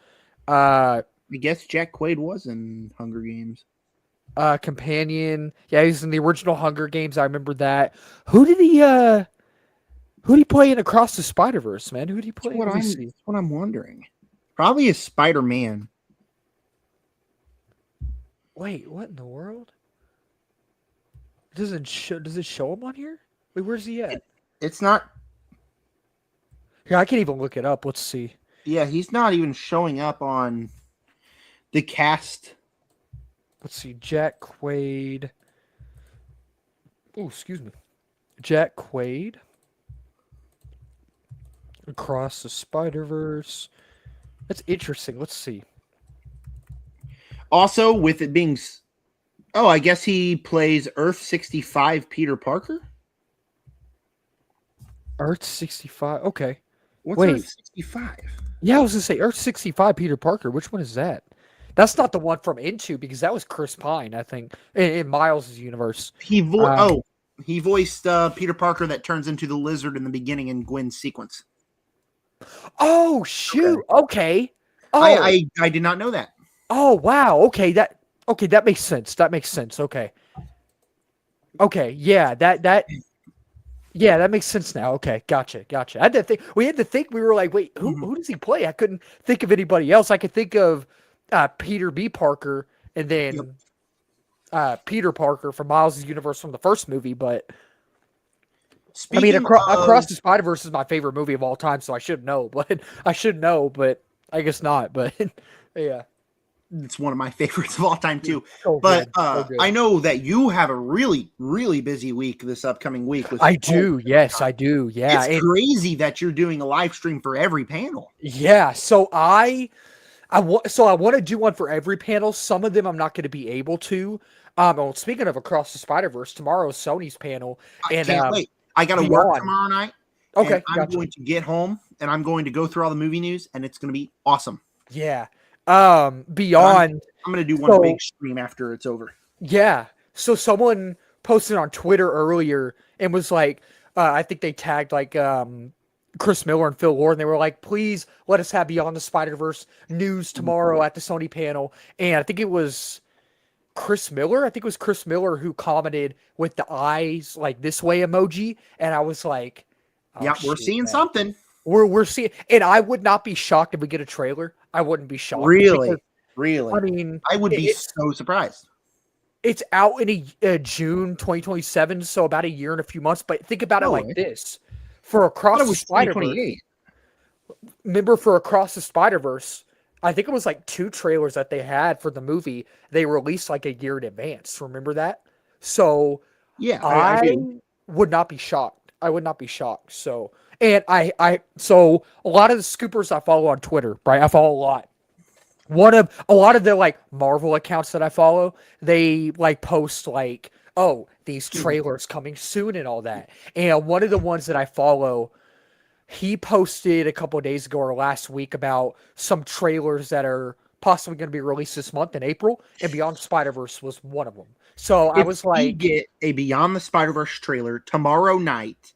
I guess Jack Quaid was in Hunger Games. Companion. Yeah, he's in the original Hunger Games. I remember that. Who did he play in Across the Spider-Verse, man? Who did he play? That's what I'm wondering. Probably a Spider-Man. Wait, what in the world? Does it show him on here? Wait, where's he at? It's not. Here, I can't even look it up. Let's see. Yeah, he's not even showing up on the cast. Let's see. Jack Quaid. Oh, excuse me. Jack Quaid. Across the Spider-Verse. That's interesting. Let's see. Also, with it being... Oh, I guess he plays Earth 65 Peter Parker? Earth 65. Okay. What's Earth 65? Yeah, I was going to say Earth 65 Peter Parker. Which one is that? That's not the one from Into, because that was Chris Pine, I think, in Miles' universe. He voiced Peter Parker that turns into the lizard in the beginning in Gwen's sequence. Oh, shoot. Okay. Oh. I did not know that. Oh, wow. Okay, that makes sense. Okay. Yeah, that makes sense now. Okay, gotcha. I had to think. We were like, wait, who does he play? I couldn't think of anybody else. I could think of Peter B. Parker and then Peter Parker from Miles' universe from the first movie, but Across the Spider-Verse is my favorite movie of all time, so I should know, but I guess not. But yeah. It's one of my favorites of all time too. So but good. I know that you have a really, really busy week this upcoming week. I do. Yes, I do. Yeah. It's crazy that you're doing a live stream for every panel. Yeah. So I I want to do one for every panel. Some of them I'm not going to be able to. Well, speaking of Across the Spider-Verse, tomorrow's Sony's panel I and can't wait. I got to work Beyond. tomorrow night, and Okay, I'm gotcha. going to get home and I'm going to go through all the movie news, and it's going to be awesome. Yeah. But Beyond. I'm going to do one So big stream after it's over. yeah. So someone posted on Twitter earlier and was like, I think they tagged like Chris Miller and Phil Lord, and they were like, please let us have Beyond the Spider-Verse news tomorrow at the Sony panel. And I think it was Chris Miller. I think it was Chris Miller who commented with the eyes like this way emoji, and I was like, "Oh, Yeah, we're shit, seeing man. something. We're seeing." And I would not be shocked if we get a trailer. I wouldn't be shocked because Really. I mean, I would be so surprised. it's out in June 2027, so about a year and a few months. But think about it No like way. this: for I Across thought it the was Spider-Verse, 2028. remember for Across the Spider-Verse, I think it was like 2 trailers that they had for the movie. They released like a year in advance. Remember that? So Yeah, I I do. would not be shocked. I would not be shocked. So, and so a lot of the scoopers I follow on Twitter, right? I follow a lot. A lot of the like Marvel accounts that I follow, they like post like, oh, these trailers coming soon and all that. And one of the ones that I follow, he posted a couple of days ago or last week about some trailers that are possibly going to be released this month in April, and Beyond Spider-Verse was one of them. So I If was we like, get a Beyond the Spider-Verse trailer tomorrow night,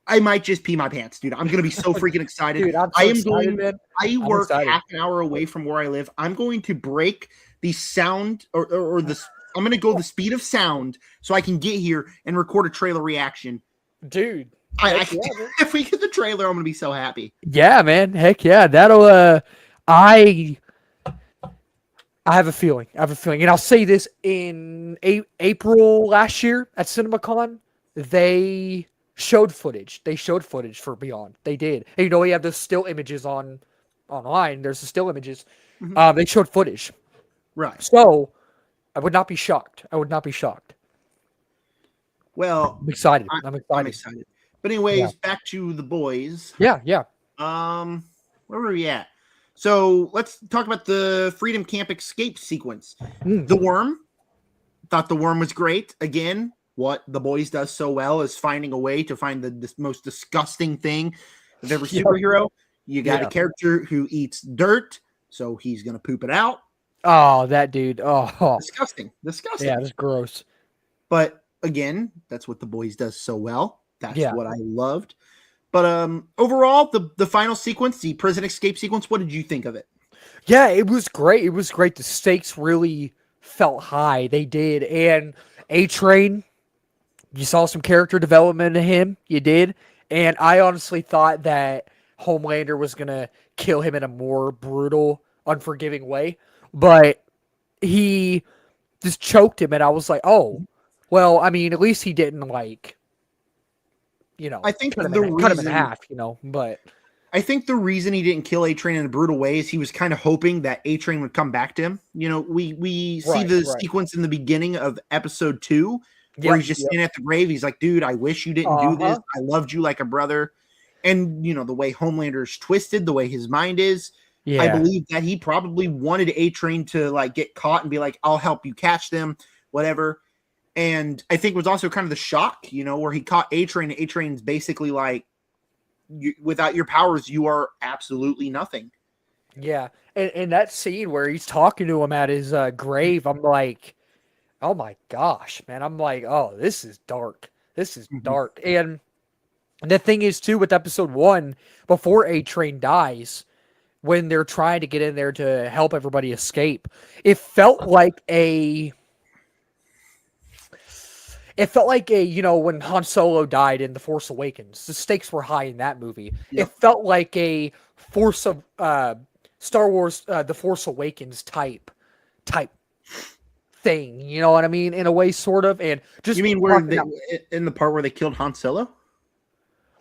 I might just pee my pants, dude. I'm gonna be so freaking excited. dude, I'm I so am excited, going. man. I I'm work excited. half an hour away from where I live. I'm going to break the sound or the. I'm gonna go the speed of sound so I can get here and record a trailer reaction. Dude. I Heck yeah, man. if we get the trailer, I'm gonna be so happy. Yeah, man. Heck yeah. That'll I I have a feeling. I have a feeling. And I'll say this in April last year at CinemaCon, they showed footage. They showed footage for Beyond. They did. And, we have those still images online. There's the still images. Mhm. They showed footage. Right. So I would not be shocked. I would not be shocked. Well, I'm excited. I, I'm I'm excited. excited. But Yeah. anyways, back to the boys. Yeah, yeah. Where were we at? So let's talk about the Freedom Camp escape sequence. Mm. The Worm. Thought the Worm was great. Again, what the boys does so well is finding a way to find the most disgusting thing of every Yeah. superhero. You got Yeah. a character who eats dirt, so he's gonna poop it out. Oh, that dude. Oh, Disgusting. Disgusting. yeah, that's gross. But again, that's what the boys does so well. That's Yeah. what I loved. But overall, the final sequence, the prison escape sequence, what did you think of it? Yeah, it was great. It was great. The stakes really felt high. They did. And A-Train, you saw some character development in him. You did. And I honestly thought that Homelander was going to kill him in a more brutal, unforgiving way. But he just choked him. And I was like, oh, well, I mean, at least he didn't, like, I think cut him, the cut him in reason half, but I think the reason he didn't kill A-Train in a brutal way is he was kind of hoping that A-Train would come back to him. We see Right, the right. sequence in the beginning of episode 2 where Yep, he's just yep. standing at the grave. He's like, dude, I wish you didn't do this. I loved you like a brother. And, the way Homelander's twisted, the way his mind is, I Yeah. believe that he probably wanted A-Train to, like, get caught and be like, I'll help you catch them, whatever. And I think it was also kind of the shock, where he caught A-Train, and A-Train's basically like, without your powers, you are absolutely nothing. Yeah, and that scene where he's talking to him at his grave, I'm like, oh my gosh, man! I'm like, oh, this is dark. This is Mhm. dark. And the thing is, too, with episode 1, before A-Train dies, when they're trying to get in there to help everybody escape, it felt like when Han Solo died in The Force Awakens, the stakes were high in that movie. Yep. It felt like a Force of Star Wars, The Force Awakens type thing. You know what I mean? In a way, sort of. And just You mean in the part where they killed Han Solo?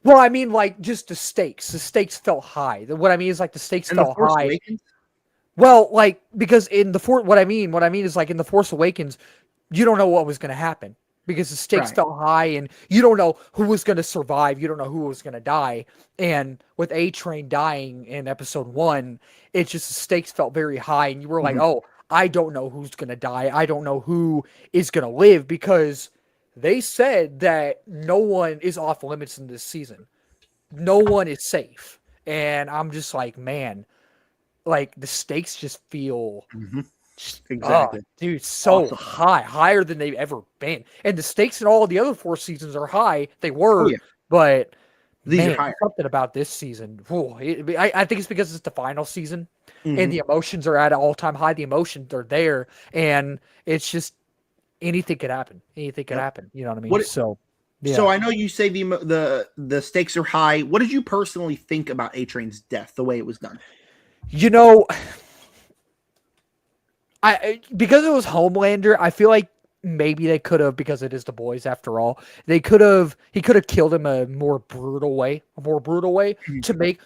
well, I mean, like just the stakes. The stakes felt high. What I mean is like the stakes In the felt Force high. Awakens? Well, like because in the what I mean is like in The Force Awakens, you don't know what was going to happen. because the stakes Right. felt high, and you don't know who was going to survive. You don't know who was going to die. And with A Train dying in episode 1, it's just the stakes felt very high, and you were like, Mhm. oh, I don't know who's going to die. I don't know who is going to live, because they said that no one is off limits in this season. No one is safe. And I'm just like, man, like the stakes just feel, Mhm. oh, Exactly. dude, so Awesome. high, higher than they've ever been. And the stakes in all the other 4 seasons are high. They Oh were, yeah, but these are man, higher. something about this season. Whew, I think it's because it's the final season, and Mhm. the emotions are at an all-time high. The emotions are there, and it's just anything could happen. Anything could Yep. happen. You know what I mean? What? So, So yeah. I know you say the stakes are high. What did you personally think about A Train's death, the way it was done? You know, because it was Homelander, I feel like maybe they could have, because it is the boys after all. He could have killed him a more brutal way, Mhm.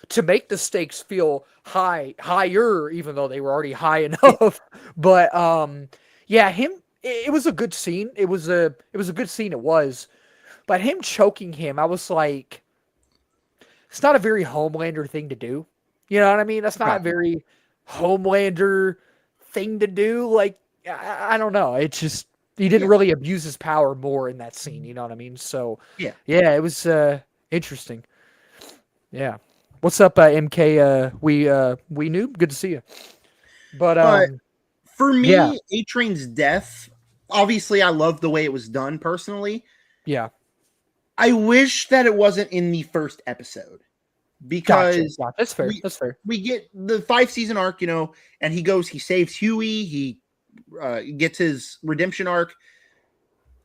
to make the stakes feel higher, even though they were already high Yeah. enough. But yeah, it was a good scene. It was a good scene. It was, but him choking him, I was like, it's not a very Homelander thing to do. You know what I mean? That's not a Right. very Homelander thing to do. Like, I don't know. It's just he didn't Yeah. really abuse his power more in that scene. You know what I mean? So, Yeah. yeah, it was interesting. Yeah. What's up, MK? We knew. Good to see you. But Uh, for yeah, me, A Train's death. Obviously, I love the way it was done. Personally, yeah. I wish that it wasn't in the first episode Gotcha. because Yeah, that's fair. we That's fair. we get the 5 season arc, and he saves Huey. He gets his redemption arc.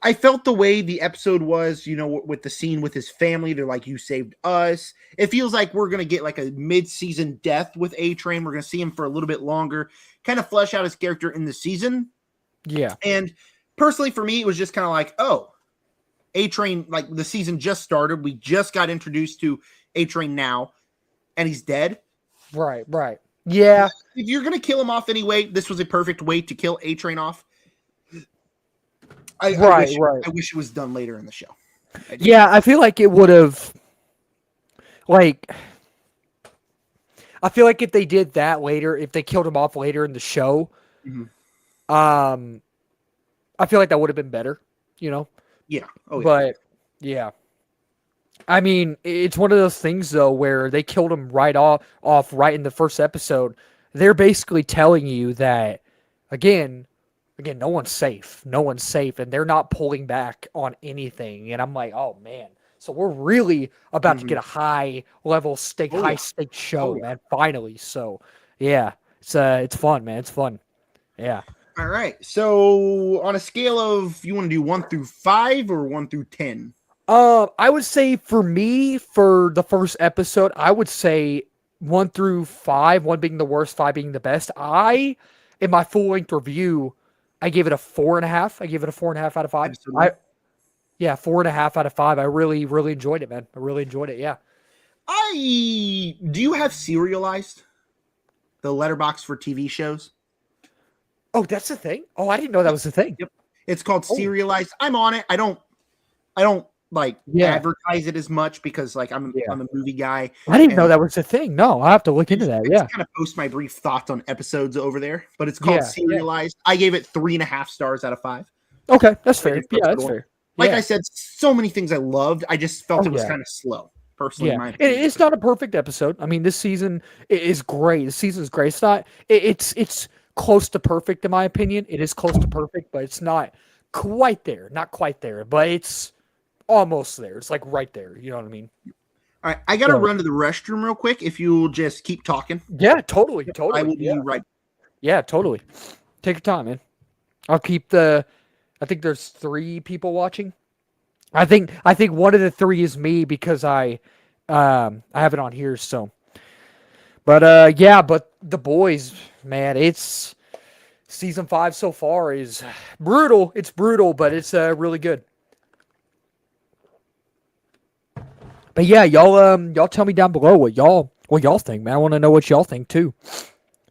I felt the way the episode was, with the scene with his family. They're like, "You saved us." It feels like we're gonna get like a mid-season death with A Train. We're gonna see him for a little bit longer, kind of flesh out his character in the season. Yeah. And personally, for me, it was just kind of like, oh, A Train. Like the season just started. We just got introduced to A Train now, and he's dead. Right. Right. Yeah. If you're gonna kill him off anyway, this was a perfect way to kill A Train off. I Right. wish Right. I wish it was done later in the show. I do. Yeah. I feel like it would have like. I feel like if they did that later, if they killed him off later in the show, Mhm. um, I feel like that would have been better, you know. Yeah. Oh yeah. But yeah, I mean, it's one of those things though where they killed him off right in the first episode. They're basically telling you that again, no one's safe, and they're not pulling back on anything. And I'm like, oh man. So we're really about to Mhm. get a Oh high yeah. stake Oh show, yeah. man. Finally. So yeah, it's fun, man. It's fun. Yeah. All right. So on a scale of, you want to do 1 through 5 or 1 through 10? I would say for me, for the first episode, I would say 1 through 5, one being the worst, 5 being the best. In my full length review, I gave it a 4.5. I gave it a 4.5 out of 5. Episode one. Yeah, 4.5 out of 5. I really, really enjoyed it, man. I really enjoyed it. Yeah. Do you have serialized the letterbox for TV shows? Oh, that's the thing. Oh, I didn't know that was the thing. Yep. It's called Oh, serialized. I'm on it. I don't like yeah, advertise it as much because like I'm yeah. I'm a movie guy, I didn't know and that was the thing. No, I have to look into that. I Yeah, just kind of post my brief thoughts on episodes over there. But it's called yeah, yeah. serialized. I gave it 3.5 stars out of 5. Okay, that's fair. Rated for Yeah, episode that's one. fair. Like I Yeah. said, so many things I loved. I just felt Oh, it was yeah. kind of slow, personally, in Yeah, my and opinion. it's not a perfect episode. I mean, this season is great. The season is great. It's not. It's close to perfect in my opinion. It is close to perfect, but it's not quite there. Not quite there, but it's almost there. It's like right there. You know what I mean? All right, I got to So run to the restroom real quick. If you'll just keep talking, yeah, totally, I totally. will Yeah, be right. yeah, totally. Take your time, man. I'll keep the. I think there's 3 people watching. I think one of the 3 is me because I have it on here. So, but yeah, but the boys, man, it's season 5 so far is brutal. It's brutal, but it's really good. But yeah, y'all tell me down below what y'all think, man. I want to know what y'all think too.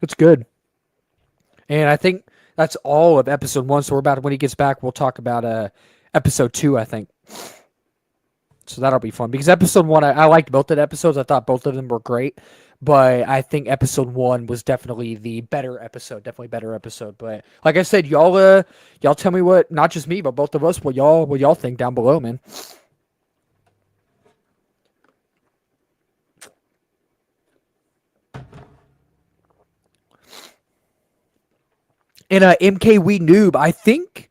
It's good. And I think that's all of episode 1. So we're about when he gets back, we'll talk about episode 2, I think. So that'll be fun because episode 1, I liked both of the episodes. I thought both of them were great, but I think episode 1 was definitely the better episode. Definitely better episode. But like I said, y'all tell me what, not just me, but both of us, what y'all think down below, man. And MK We Noob, I think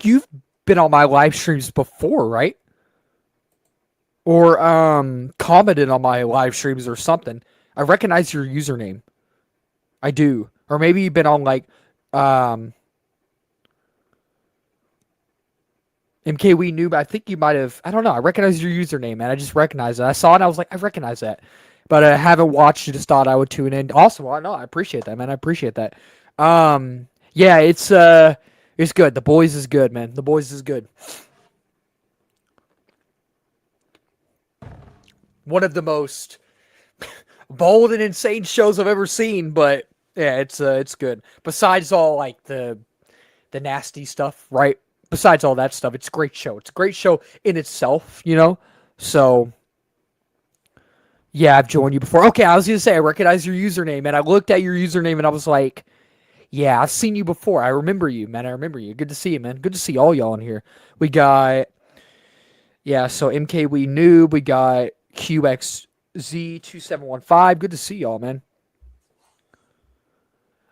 you've been on my live streams before, right? Or commented on my live streams or something. I recognize your username. I do. Or maybe you've been on like um MK We Noob. I think you might have. I don't know. I recognize your username, man. I just recognize it. I saw it and I was like, I recognize that. But I haven't watched it, just thought I would tune in. Awesome. Well, no, I appreciate that, man. I appreciate that. Yeah, it's good. The Boys is good, man. The Boys is good. One of the most bold and insane shows I've ever seen, but yeah, it's good. Besides all like the nasty stuff, right? Besides all that stuff, it's a great show. It's a great show in itself, you know? So yeah, I've joined you before. Okay, I was gonna say I recognize your username, and I looked at your username and I was like, yeah, I've seen you before. I remember you, man. I remember you. Good to see you, man. Good to see all y'all in here. We got so MK We Noob, we got QXZ2715. Good to see y'all, man.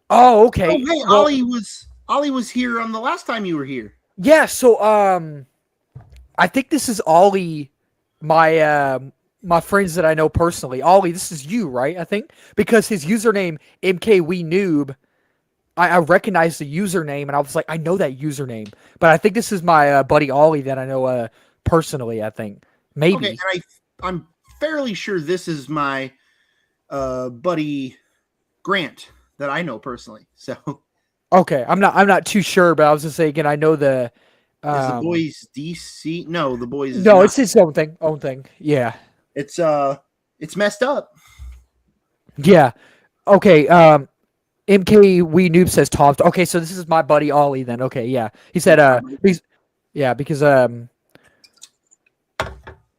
Oh, Oh, okay. hey, Well, Ollie was here on the last time you were here. yeah, so I think this is Ollie, my friends that I know personally. Ollie, this is you, right? I think because his username MK We Noob, I recognized the username and I was like, I know that username, but I think this is my buddy Ollie that I know personally. I think maybe. Okay, and I'm fairly sure this is my buddy Grant that I know personally. So Okay, I'm not too sure, but I was just saying again. I know the. is the Boys DC? No, the Boys is No, not. it's his own thing. Own thing. Yeah. It's messed up. Yeah. Okay. MK We Noob says Tom. Okay, so this is my buddy Ollie then. Okay, yeah. He said he's because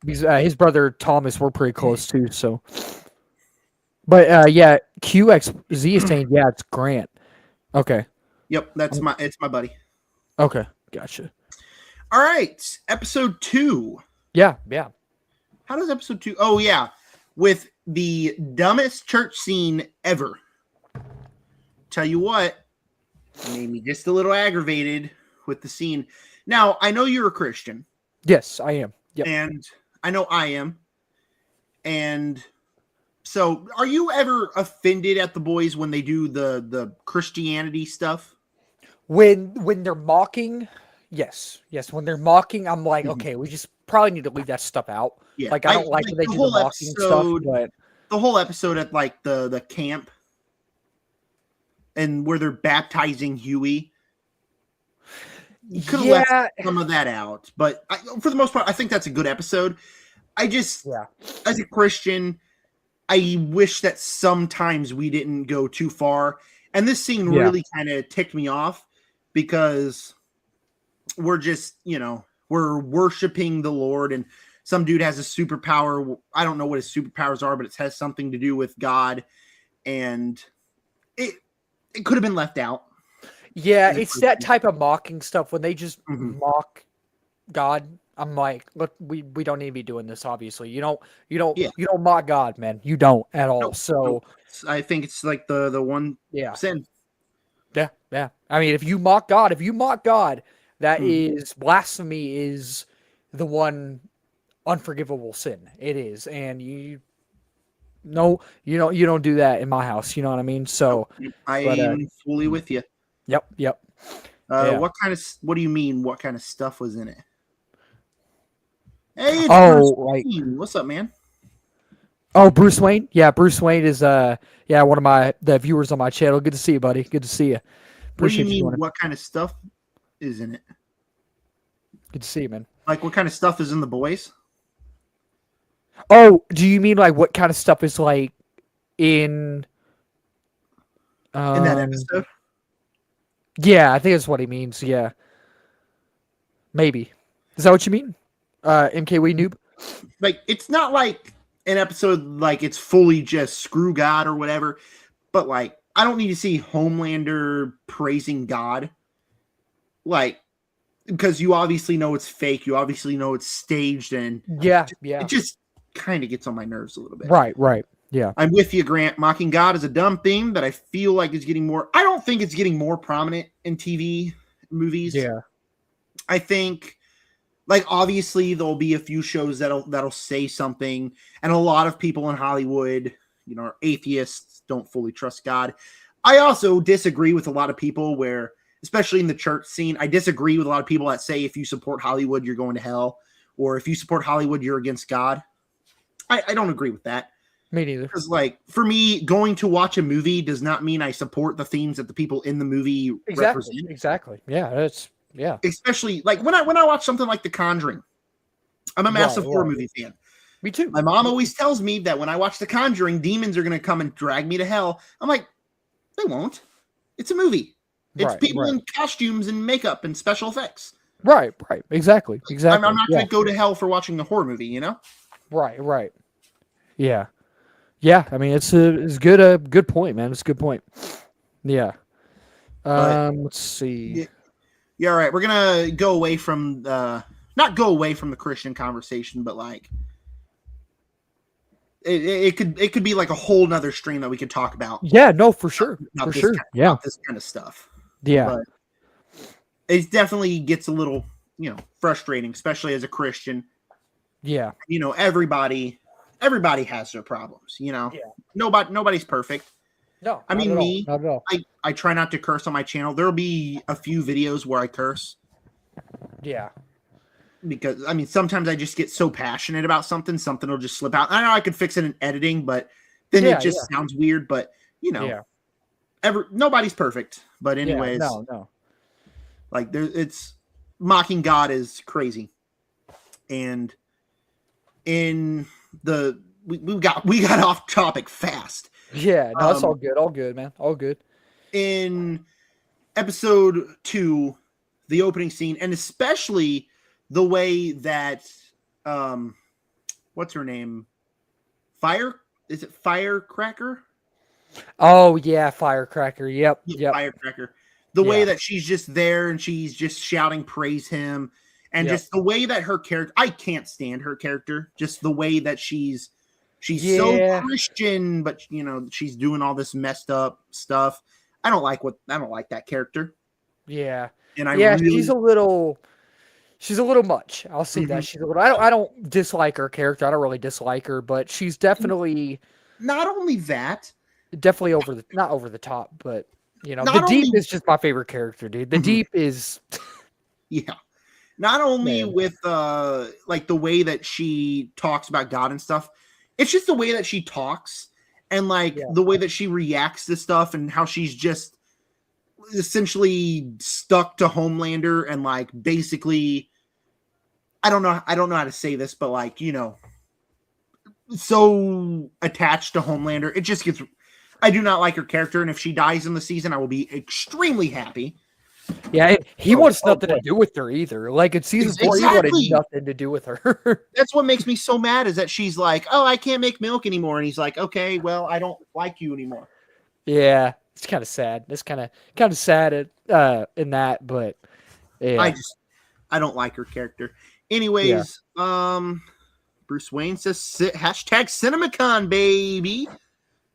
his brother Thomas were pretty close too, so but yeah, QXZ is saying yeah, it's Grant. Okay. Yep, it's my buddy. Okay. Gotcha. All right, episode 2. Yeah, yeah. How does episode 2? Oh yeah, with the dumbest church scene ever. Tell you what, made me just a little aggravated with the scene. Now, I know you're a Christian. Yes, I am. Yep. And I know I am. And so, are you ever offended at the Boys when they do the Christianity stuff? When they're mocking, yes. When they're mocking, I'm like, okay, we just probably need to leave that stuff out. Yeah, like I don't like when they do the mocking stuff, but the whole episode at like the camp and where they're baptizing Huey. You could have left some of that out, but for the most part, I think that's a good episode. I just, as a Christian, I wish that sometimes we didn't go too far. And this scene really kind of ticked me off because we're just, we're worshiping the Lord and some dude has a superpower. I don't know what his superpowers are, but it has something to do with God. And it could have been left out. Yeah, it's that type of mocking stuff when they just mock God. I'm like, look, we don't need to be doing this. Obviously, you don't mock God, man. You don't at all. So I think it's like the one sin. Yeah. I mean, if you mock God, that is blasphemy. Is the one unforgivable sin. It is, and you don't do that in my house. You know what I mean? So I am fully with you. Yep. What do you mean? What kind of stuff was in it? Hey, it's Bruce Wayne. What's up, man? Oh, Bruce Wayne. Yeah, Bruce Wayne is one of the viewers on my channel. Good to see you, buddy. Good to see you. Appreciate what do you mean? What kind of stuff is in it? Good to see you, man. Like what kind of stuff is in the Boys? Oh, do you mean like what kind of stuff is like in that episode? Yeah, I think that's what he means. Yeah. Maybe. Is that what you mean? MKW noob? Like, it's not like an episode like it's fully just screw God or whatever, but like I don't need to see Homelander praising God. Like, because you obviously know it's fake, you obviously know it's staged, and Yeah, it just kind of gets on my nerves a little bit. Right. Yeah. I'm with you, Grant. Mocking God is a dumb theme that I feel like is getting more. I don't think it's getting more prominent in TV movies. Yeah. I think, like, obviously there'll be a few shows that'll say something, and a lot of people in Hollywood, are atheists, don't fully trust God. I also disagree with a lot of people where, especially in the church scene, I disagree with a lot of people that say if you support Hollywood, you're going to hell, or if you support Hollywood, you're against God. I don't agree with that. Me neither. Because, like, for me, going to watch a movie does not mean I support the themes that the people in the movie represent. Exactly. Yeah. Especially, like, when I watch something like The Conjuring, I'm a massive horror movie fan. Me too. My mom always tells me that when I watch The Conjuring, demons are going to come and drag me to hell. I'm like, they won't. It's a movie. It's people in costumes and makeup and special effects. Right. Exactly. I'm not going to go to hell for watching a horror movie, Right. Yeah. I mean, it's good. A good point, man. It's a good point. Yeah. Let's see. Yeah. All right. We're gonna go away from not go away from the Christian conversation, but like it could be like a whole nother stream that we could talk about. Yeah. No, for sure. About this kind of stuff. Yeah. But it definitely gets a little frustrating, especially as a Christian. Yeah. Everybody has their problems. Yeah. Nobody's perfect. No, I mean, not at all. I try not to curse on my channel. There'll be a few videos where I curse. Yeah. Because, I mean, sometimes I just get so passionate about something will just slip out. I know I could fix it in editing, but then it just sounds weird. But, nobody's perfect. But anyways. Yeah, no. Like, it's mocking God is crazy. And in the we got off topic fast. Yeah, no, it's all good, man. All good. In episode 2, the opening scene, and especially the way that what's her name? Is it Firecracker? Oh yeah, Firecracker. Yep. Firecracker. The way that she's just there and she's just shouting praise him, and just the way that her character, I can't stand her character. Just the way that she's so Christian, but she's doing all this messed up stuff. I don't like that character. Yeah. And she's a little much. I'll say that she's a little. I don't dislike her character. I don't really dislike her, but she's definitely not only that, definitely not over the top, but the Deep is just my favorite character, dude. The Deep is not only with like the way that she talks about God and stuff. It's just the way that she talks and like the way that she reacts to stuff and how she's just essentially stuck to Homelander and like basically I don't know how to say this, but like, so attached to Homelander. It just gets I do not like her character, and if she dies in the season, I will be extremely happy. Yeah, he wants nothing to do with her either. Like in season 4, he wanted nothing to do with her. That's what makes me so mad is that she's like, "Oh, I can't make milk anymore," and he's like, "Okay, well, I don't like you anymore." Yeah, it's kind of sad. It's kind of sad in that, but yeah. I don't like her character. Anyways, Bruce Wayne says #CinemaCon, baby.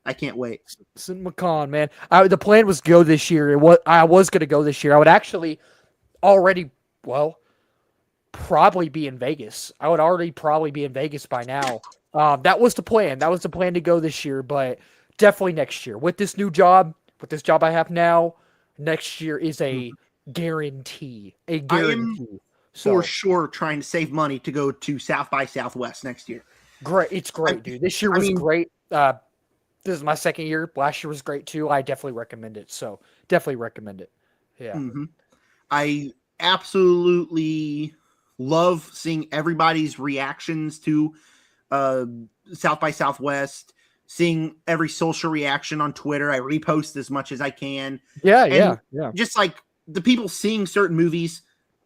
I can't wait. CinemaCon, man. The plan was to go this year. I was going to go this year. I would actually already, probably be in Vegas. I would already probably be in Vegas by now. That was the plan. That was the plan to go this year, but definitely next year. With this job I have now, next year is a guarantee. A guarantee. For sure trying to save money to go to South by Southwest next year. Great. It's great, dude. This year was great. This is my second year. Last year was great too. I definitely recommend it. So definitely recommend it. Yeah. Mm-hmm. I absolutely love seeing everybody's reactions to South by Southwest, seeing every social reaction on Twitter. I repost as much as I can. Yeah. Just like the people seeing certain movies,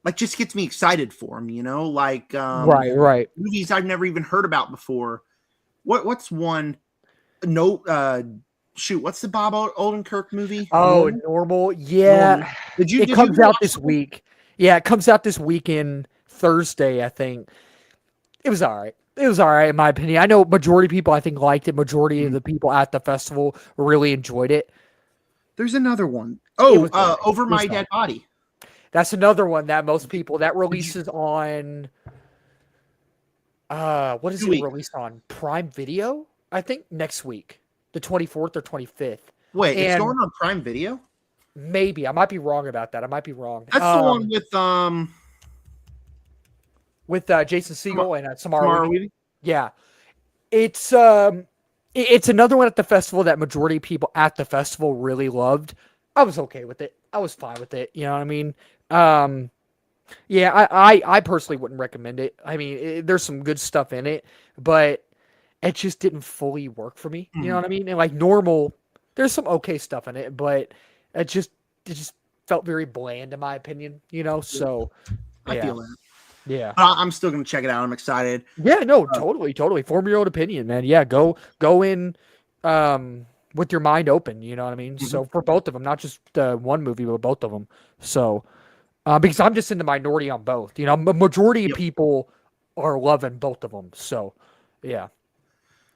like just gets me excited for him, like Right. movies I've never even heard about before. What's one? No, shoot, what's the Bob Odenkirk movie? Oh, Normal. Normal. Normal. Yeah. It Did you comes ever out watch this that? week. Yeah, it comes out this weekend, Thursday, I think. It was all right. It was all right, in my opinion. I know majority of people, I think, liked it. Majority of Mhm. the people at the festival really enjoyed it. There's another one. It Oh, was all right. Over It was My fine. Dead Body. That's another one that most people that Did you releases on what is two it weeks? released on? Prime Video? I think next week. The 24th or 25th. Wait, it's And going on Prime Video. maybe I might be wrong about that. I might be wrong. That's the one With Jason Segel and Samara Samara Weaving. Weaving. Yeah. It's it's another one at the festival that majority of people at the festival really loved. I was okay with it. I was fine with it. You know what I mean? Um, yeah, I personally wouldn't recommend it. I mean, there's some good stuff in it, but it just didn't fully work for me. You know Mhm. what I mean? And like Normal, there's some okay stuff in it, but it just felt very bland in my opinion. Yep, So I yeah, feel that. yeah. But I'm still gonna check it out. I'm excited. Yeah, no, Uh, totally. Form your own opinion, man. Yeah, go in with your mind open, you know what I mean? mhm. So for both of them, not just one movie, but both of them. So because I'm just in the minority on both. Majority of Yep. people are loving both of them. So yeah,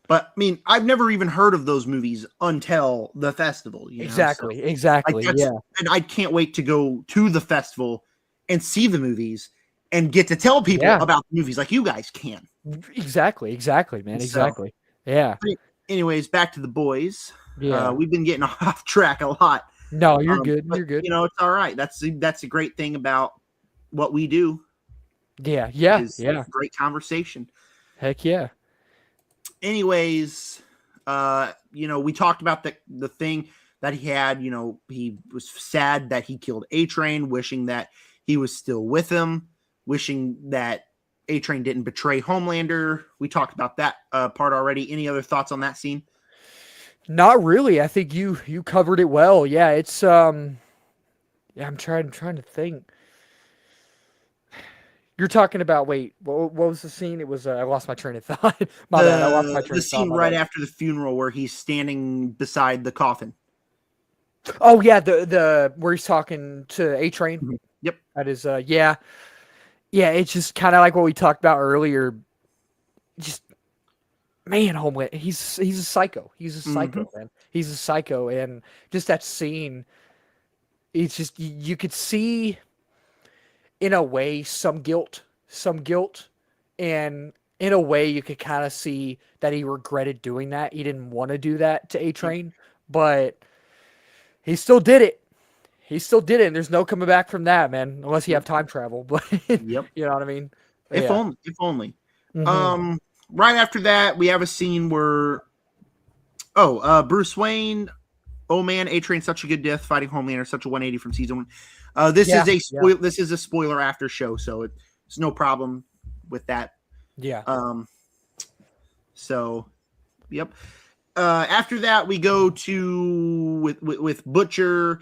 But I mean, I've never even heard of those movies until the festival. So like exactly. that's Yeah, and I can't wait to go to the festival and see the movies and get to tell people yeah, about the movies like you guys can. exactly, man, So, exactly. Yeah, anyways, back to the boys. yeah. We've been getting off track a lot, No, you're good. but You're good. it's all right. That's a great thing about what we do is Yeah. great conversation. Heck yeah. Anyways, we talked about the thing that he had. He was sad that he killed A Train, wishing that he was still with him, wishing that A Train didn't betray Homelander. We talked about that part already. Any other thoughts on that scene? Not really. I think you covered it well. Yeah, it's yeah, I'm trying to think. You're talking about wait, what was the scene? It was I lost my train of thought. My bad. I lost my The train of thought. scene My right bad. after the funeral where he's standing beside the coffin. Oh yeah, the where he's talking to A Train. Mhm. Yep. That is yeah. Yeah, it's just kind of like what we talked about earlier. Just man, Homeland, he's a psycho. He's a Hmm. psycho, man. He's a psycho and just that scene, it's just you could see in a way some guilt, and in a way you could kind of see that he regretted doing that. He didn't want to do that to A Yep. Train, but he still did it. He still did it, and there's no coming back from that, man, unless you Yep. have time travel. But Yep. you know what I mean? If Yeah. only. If only. Hmm. Um. Right after that, we have a scene where Bruce Wayne. Oh man, A Train, such a good death fighting Homelander, such a 180 from season one. This Yeah. is a Yeah. spoil. This is a spoiler after show, so it's no problem with that. Yeah. Um. So, yep. After that, we go to with Butcher,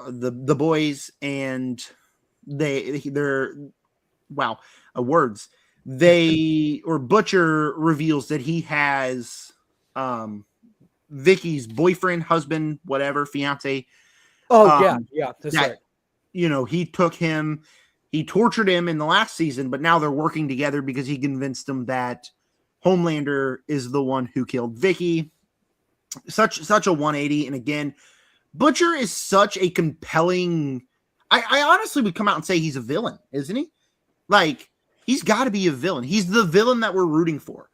the boys, and they're wow, words. They or Butcher reveals that he has um Vicky's boyfriend, husband, whatever, fiance. Oh yeah. Um, Yeah. That's that right. he took him, he tortured him in the last season, but now they're working together because he convinced him that Homelander is the one who killed Vicky. Such a 180, and again, Butcher is such a compelling. I honestly would come out and say he's a villain, isn't he? Like he's got to be a villain. He's the villain that we're rooting for.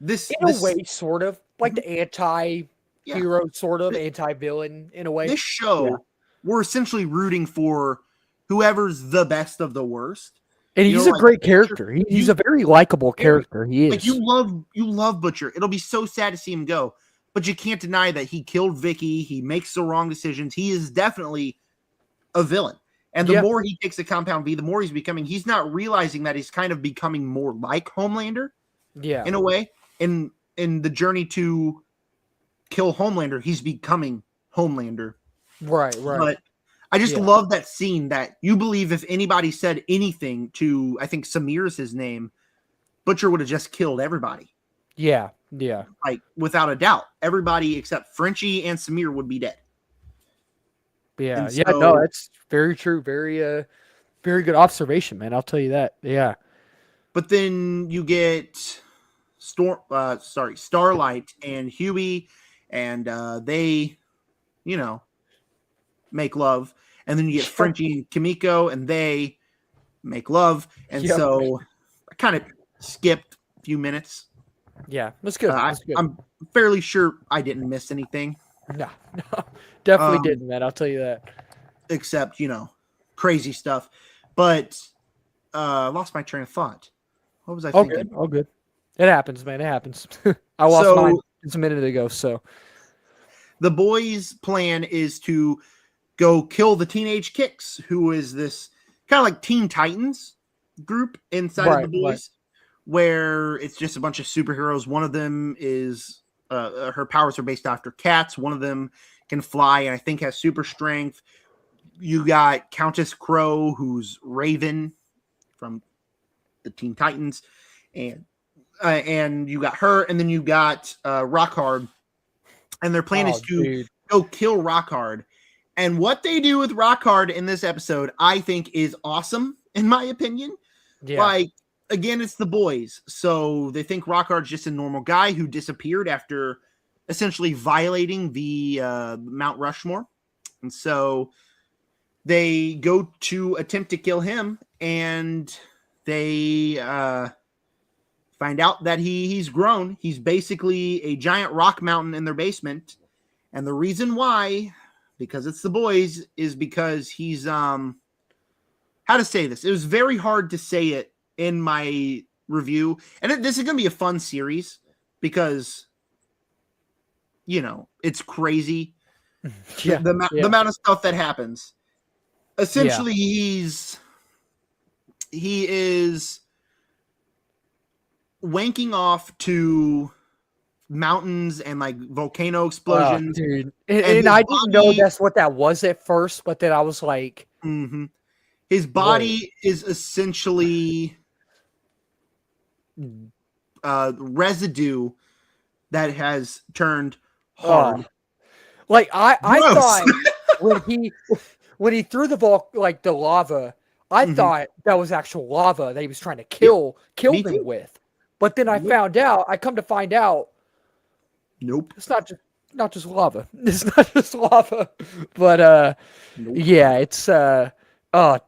This In a this way, sort of like the yeah. anti-hero, sort of anti-villain in a way. This Yeah. show, we're essentially rooting for whoever's the best of the worst. And he's a Like great Butcher, character. He's you a very likable very character. He like is. you love Butcher. It'll be so sad to see him go, but you can't deny that he killed Vicky. He makes the wrong decisions. He is definitely a villain. And the Yeah. more he takes the Compound V, the more he's becoming. He's not realizing that he's kind of becoming more like Homelander Yeah. in a way. In the journey to kill Homelander, he's becoming Homelander. Right. But I just Yeah. love that scene that you believe if anybody said anything to, I think Samir's his name, Butcher would have just killed everybody. Yeah. Yeah. Like, without a doubt. Everybody except Frenchie and Samir would be dead. Yeah. And Yeah. No, so, that's very true. Very good observation, man. I'll tell you that. Yeah. but then you get Starlight and Huey, and they, you know, make love. And then you get Frenchie and Kimiko, and they make love. And Yep. so I kind of skipped a few minutes. Yeah. That's good. That's good. I'm fairly sure I didn't miss anything. No, no, definitely didn't, man. I'll tell you that. Except, crazy stuff. But lost my train of thought. What was I All thinking? good. All good. It happens, man. It happens. I lost mine just a minute ago. So the boys' plan is to go kill the Teenage Kicks, who is this kind of like Teen Titans group inside of the boys, where it's just a bunch of superheroes. One of them is her powers are based after cats. One of them can fly and I think has super strength. You got Countess Crow, who's Raven from the Teen Titans, and you got her, and then you got Rockhard, and their plan is to go kill Rockhard. And what they do with Rockhard in this episode, I think, is awesome, in my opinion. Yeah. Like, again, it's the boys, so they think Rockhard's just a normal guy who disappeared after essentially violating the Mount Rushmore, and so they go to attempt to kill him, and they find out that he's grown. He's basically a giant rock mountain in their basement, and the reason why, because it's the boys, is because he's how to say this? It was very hard to say it in my review, and this is going to be a fun series because it's crazy. Yeah, the amount of stuff that happens. Essentially, he is wanking off to mountains and like volcano explosions. Dude. And I didn't know that's what that was at first, but then I was like, his body is essentially residue that has turned hard. Like I thought when he threw the ball, like the lava, I thought that was actual lava that he was trying to kill them with. But then I come to find out, nope, it's not just lava. It's not just lava. But nope. Yeah, it's oh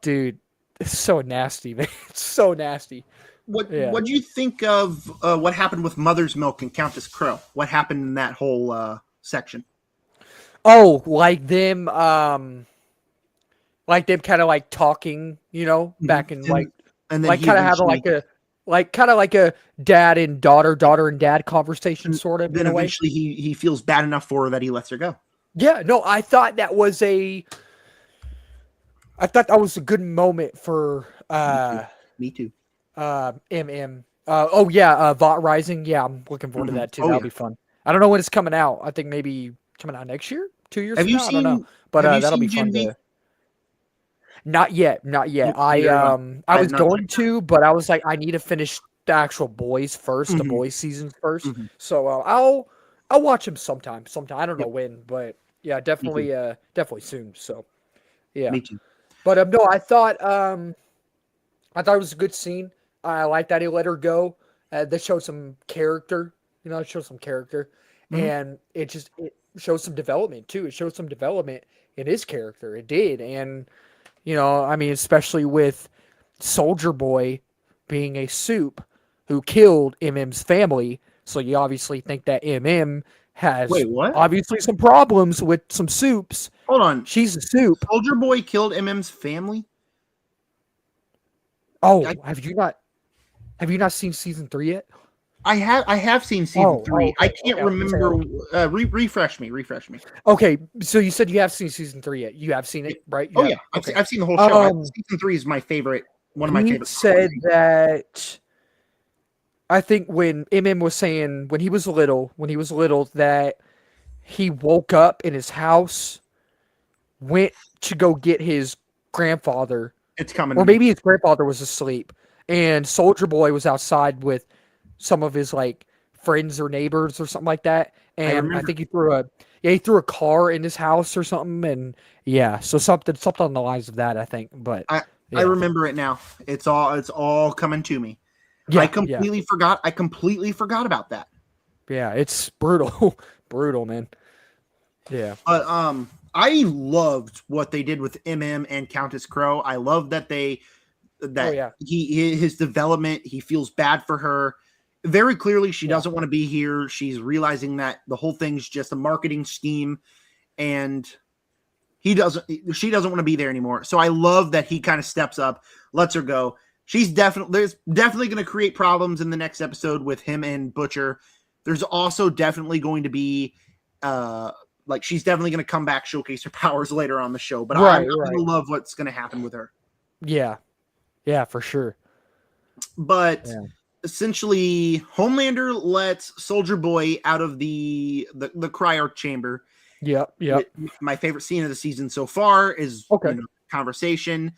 dude, it's so nasty, man. It's so nasty. What do you think of what happened with Mother's Milk and Countess Crow? What happened in that whole section? Oh, like them kind of like talking, back in and then like kind of having like a dad and daughter conversation sort of. Then eventually he feels bad enough for her that he lets her go. Yeah, no, I thought that was a good moment for Me too. MM. Vought Rising. Yeah, I'm looking forward to that too. That'll be fun. I don't know when it's coming out. I think maybe coming out next year, 2 years. Have you seen? I don't know, but that'll be fun. Not yet. I was going to, but I was like, I need to finish the actual boys first, the boys seasons first. So I'll watch them sometime. I don't know when, but yeah, definitely soon. So yeah, me too. But no, I thought it was a good scene. I like that he let her go. They showed some character, and it shows some development too. It showed some development in his character. It did, and I mean, especially with Soldier Boy being a soup who killed MM's family. So you obviously think that MM has obviously some problems with some soups. Hold on, she's a soup. Soldier Boy killed MM's family. Oh, have you not seen season 3 yet? I have seen season 3. Okay, I can't remember. Refresh me. Okay, so you said you have seen season 3 yet. You have seen it, right? Yeah, I've seen the whole show. Season 3 is my favorite. One of my favorites. He said that. I think when MM was saying when he was little, that he woke up in his house went to go get his grandfather, It's coming or to me. maybe his grandfather was asleep, and Soldier Boy was outside with some of his like friends or neighbors or something like that. I And I remember. think he threw a car in his house or something, and yeah, so something on the lines of that, I think. But I yeah, remember it now. It's all coming to me. yeah, yeah, I completely forgot about that. yeah. It's brutal, brutal, man. Yeah. But I loved what they did with MM and Countess Crow. I love that Oh that yeah, his development, he feels bad for her. Very clearly she yeah. doesn't want to be here. She's realizing that the whole thing's just a marketing scheme, and she doesn't want to be there anymore. So I love that he kind of steps up, lets her go. There's definitely going to create problems in the next episode with him and Butcher. There's also definitely going to be like she's definitely going to come back, showcase her powers later on the show, but I'm Right, going right. to love what's going to happen with her. Yeah, yeah, for sure. But Yeah. essentially Homelander lets Soldier Boy out of the cryo chamber. Yep, yep. My favorite scene of the season so far is Okay. conversation.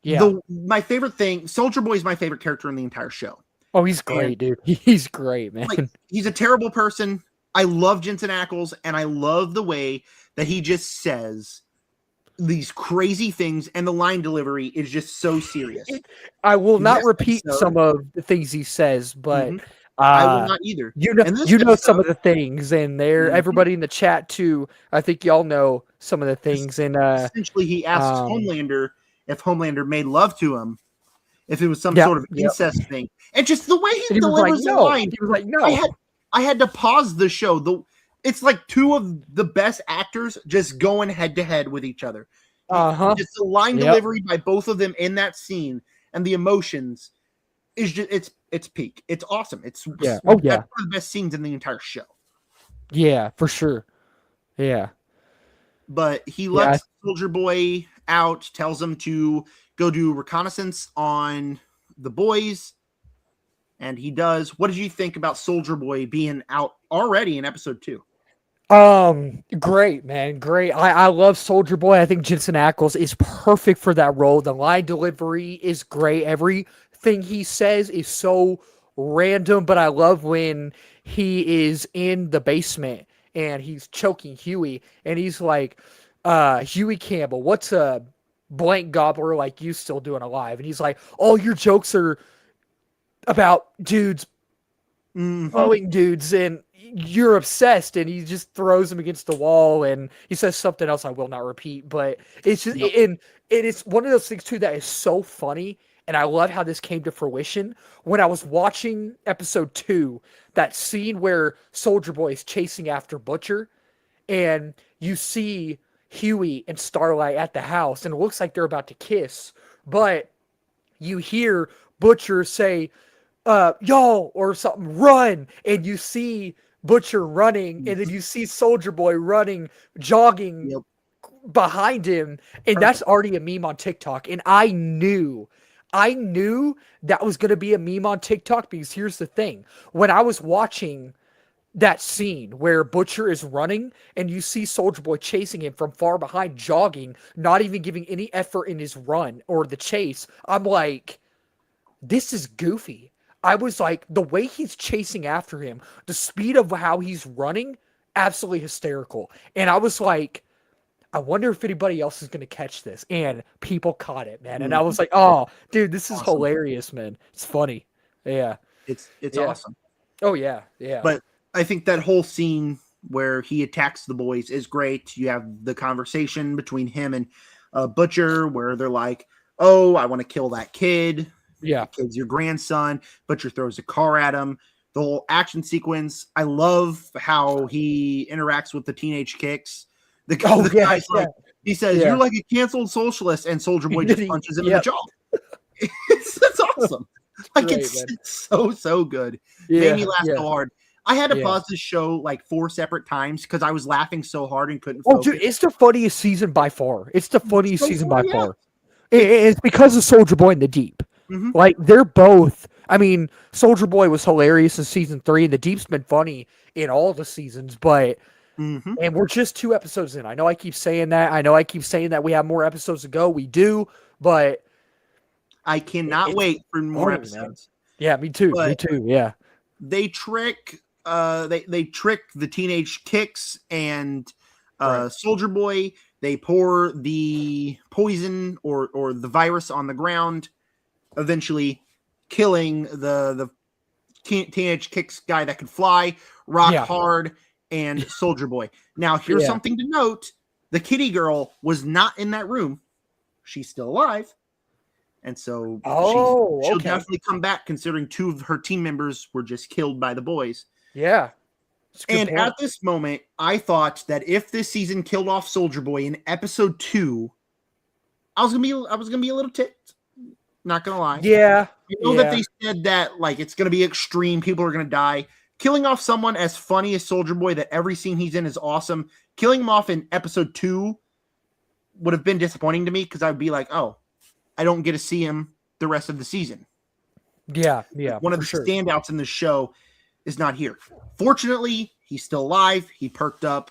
Yeah. My favorite thing, Soldier Boy is my favorite character in the entire show. Oh, he's And great, dude. He's great, man. like he's a terrible person. I love Jensen Ackles, and I love the way that he just says these crazy things, and the line delivery is just so serious. I will not Next repeat episode, some of the things he says, but mhm, I will not either. And this you know some episode, of the things, and there mhm, everybody in the chat too. I think y'all know some of the things, and essentially he asks Homelander if Homelander made love to him, if it was some yep, sort of yep. incest thing, and just the way And he he was like, delivers the no. line, He was like, I no. had I had to pause the show. It's like two of the best actors just going head to head with each other. Uh-huh. Just the line Yep. delivery by both of them in that scene and the emotions is just it's peak. It's awesome. Yeah. Oh yeah. That's one of the best scenes in the entire show. Yeah, for sure. Yeah. But he Yeah. lets Soldier Boy out, tells him to go do reconnaissance on the boys, and he does. What did you think about Soldier Boy being out already in episode 2? Great, man. Great. I love Soldier Boy. I think Jensen Ackles is perfect for that role. The line delivery is great. Everything he says is so random, but I love when he is in the basement and he's choking Huey and he's like, Huey Campbell, what's a blank gobbler like you still doing alive? And he's like, all your jokes are about dudes blowing dudes and you're obsessed, and he just throws him against the wall and he says something else I will not repeat, but it's just Yep. and it's one of those things too that is so funny, and I love how this came to fruition when I was watching episode 2, that scene where Soldier Boy is chasing after Butcher and you see Huey and Starlight at the house and it looks like they're about to kiss, but you hear Butcher say, y'all or something, run, and you see Butcher running, and then you see Soldier Boy running, jogging Yep. behind him, and that's already a meme on TikTok. And I knew that was going to be a meme on TikTok because here's the thing: when I was watching that scene where Butcher is running and you see Soldier Boy chasing him from far behind, jogging, not even giving any effort in his run or the chase, I'm like, this is goofy. I was like, the way he's chasing after him, the speed of how he's running, absolutely hysterical. And I was like, I wonder if anybody else is going to catch this. And people caught it, man. And I was like, oh, dude, this is Awesome. hilarious, man. It's funny. Yeah. It's Yeah. awesome. Oh, yeah. Yeah. But I think that whole scene where he attacks the boys is great. You have the conversation between him and Butcher where they're like, "Oh, I want to kill that kid. Yeah. The kid's your grandson." Butcher throws a car at him. The whole action sequence. I love how he interacts with the teenage kicks. The Oh, yeah. guy's Yeah. like, he says, Yeah. "You're like a canceled socialist," and Soldier Boy just punches him in the Yep. jaw. It's awesome. Like Great, it's man. so good. Made me Yeah. laugh Yeah. so hard. I had to Yeah. pause this show like 4 separate times because I was laughing so hard and couldn't Oh, focus. dude, it's the funniest season by far. It's the funniest So season far, by yeah. far. It's because of Soldier Boy and the Deep. Mhm. Like, they're both. I mean, Soldier Boy was hilarious in season 3, and the Deep's been funny in all the seasons. But Mm-hmm. And we're just 2 episodes in. I know I keep saying that. I know I keep saying that we have more episodes to go. We do, but I cannot it's wait for more funny, man. episodes. Yeah, me too. Me But too. Yeah. they trick they trick the teenage Kicks and Right. Soldier Boy. They pour the poison or the virus on the ground, eventually killing the teenage Kicks guy that could fly, Rock Yeah. Hard, and Soldier Boy. Now, here's Yeah. something to note: the kitty girl was not in that room. She's still alive. And so Oh, she'll okay. definitely come back, considering 2 of her team members were just killed by the boys. Yeah. It's a good And point. at this moment, I thought that if this season killed off Soldier Boy in episode 2, I was gonna be a little ticked. Not gonna lie. Yeah. I know that Yeah. they said that like it's gonna be extreme, people are gonna die. Killing off someone as funny as Soldier Boy, that every scene he's in is awesome. Killing him off in episode 2 would have been disappointing to me because I'd be like, oh, I don't get to see him the rest of the season. Yeah. Yeah. One of For the sure. standouts in the show is not here. Fortunately, he's still alive. He perked up.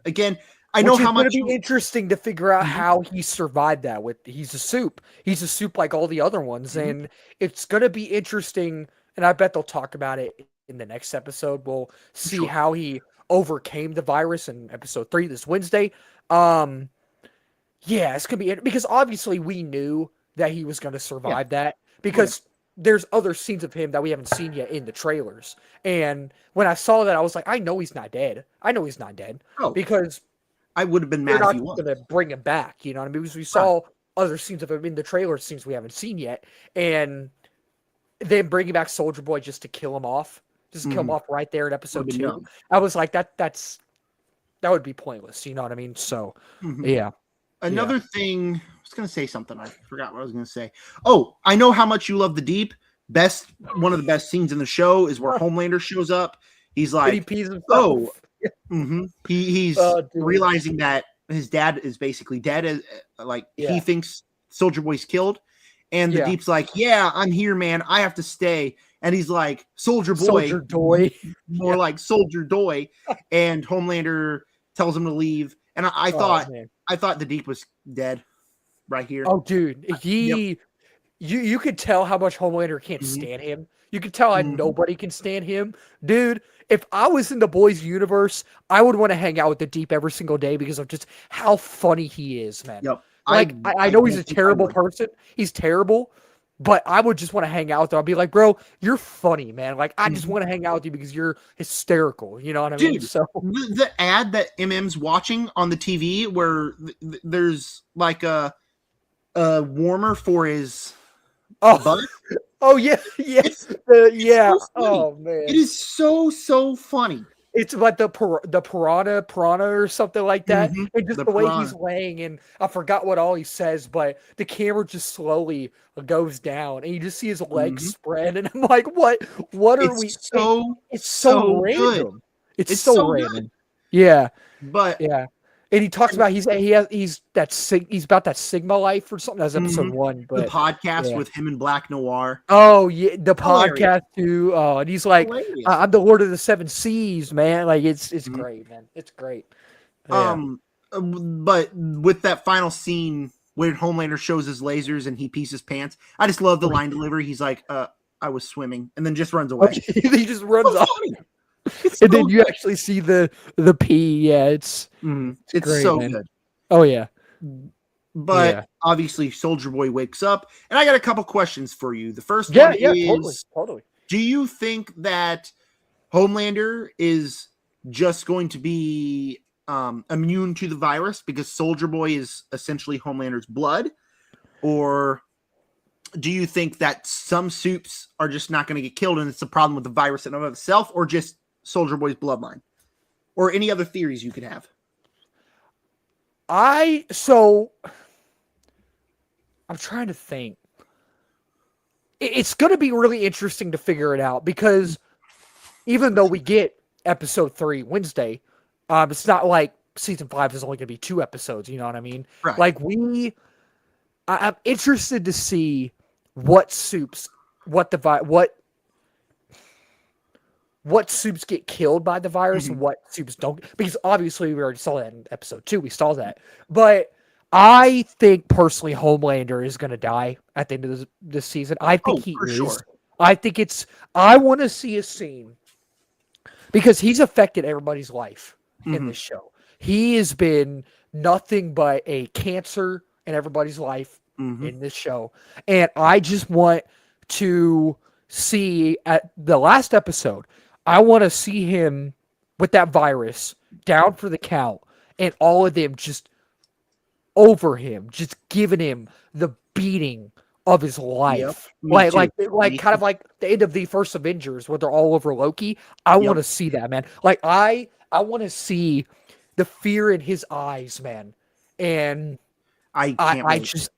Again, I know how much. It's going to be interesting to figure out Mhm. how he survived that. He's a soup. He's a soup like all the other ones, Mhm. and it's going to be interesting. And I bet they'll talk about it in the next episode. We'll see Sure. how he overcame the virus in episode 3 this Wednesday. Yeah, it's gonna be because obviously we knew that he was gonna survive that because there's other scenes of him that we haven't seen yet in the trailers. And when I saw that, I was like, I know he's not dead. I know he's not dead Oh, because I would have been they're mad if not he was. gonna bring him back. You know what I mean? Because we saw other scenes of him in the trailer, scenes we haven't seen yet, and then bringing back Soldier Boy just to kill him off, just kill him off right there in episode 2. Dumb. I was like, that would be pointless. You know what I mean? So, yeah. Another thing, I was going to say something. I forgot what I was going to say. Oh, I know how much you love the Deep. One of the best scenes in the show is where Homelander shows up. He's like, he pees himself. oh, he's Dude. realizing that his dad is basically dead. He thinks Soldier Boy's killed. And the Deep's like, yeah, I'm here, man. I have to stay. And he's like, Soldier Boy. More like Soldier Doy. And Homelander tells him to leave. And I thought the Deep was dead right here. Oh, dude. You could tell how much Homelander can't stand him. You could tell how nobody can stand him. Dude, if I was in the boys' universe, I would want to hang out with the Deep every single day because of just how funny he is, man. Yep. Like, I know he's a terrible person. He's terrible. But I would just want to hang out there. I'll be like, bro, you're funny, man. Like, I just want to hang out with you because you're hysterical. You know what I mean? So the ad that MM's watching on the TV where there's like a warmer for his butt. Oh yeah, yes, yeah. So oh man, it is so funny. It's like the piranha or something like that. And just the way piranha. he's laying, and I forgot what all he says, but the camera just slowly goes down, and you just see his legs spread, and I'm like, what are we? It's so random. Good. It's so random. Good. Yeah, but yeah. And he talks about he's about that Sigma life or something. That's episode 1. But the podcast with him and Black Noir. Oh yeah, the podcast too. Oh, and he's like, I'm the Lord of the Seven Seas, man. Like it's great, man. It's great. Yeah. But with that final scene where Homelander shows his lasers and he pees his pants, I just love the line delivery. He's like, I was swimming, and then just runs away. He just runs off. And then you actually see the pee. Yeah, it's great, so man. good. Oh yeah. But obviously Soldier Boy wakes up, and I got a couple questions for you. The first one is totally. Do you think that Homelander is just going to be immune to the virus because Soldier Boy is essentially Homelander's blood? Or do you think that some soups are just not going to get killed and it's a problem with the virus in and of itself, or just Soldier Boy's bloodline? Or any other theories you could have? I'm trying to think. It's going to be really interesting to figure it out because even though we get episode 3 Wednesday, it's not like season 5 is only going to be 2 episodes. You know what I mean? Right. Like I'm interested to see what what soups get killed by the virus and Mhm. what soups don't. Because obviously we already saw that in episode 2. We saw that. But I think personally Homelander is going to die at the end of this season. I think Oh, he for is. sure. I think it's. I want to see a scene because he's affected everybody's life in Hmm. this show. He has been nothing but a cancer in everybody's life Hmm. in this show. And I just want to see at the last episode, I want to see him with that virus down for the count and all of them just over him, just giving him the beating of his Yep. life. Me too. Like Me kind too. of like the end of the first Avengers where they're all over Loki. I want Yep. to see that, man. Like I want to see the fear in his eyes, man. And I can't I wait. just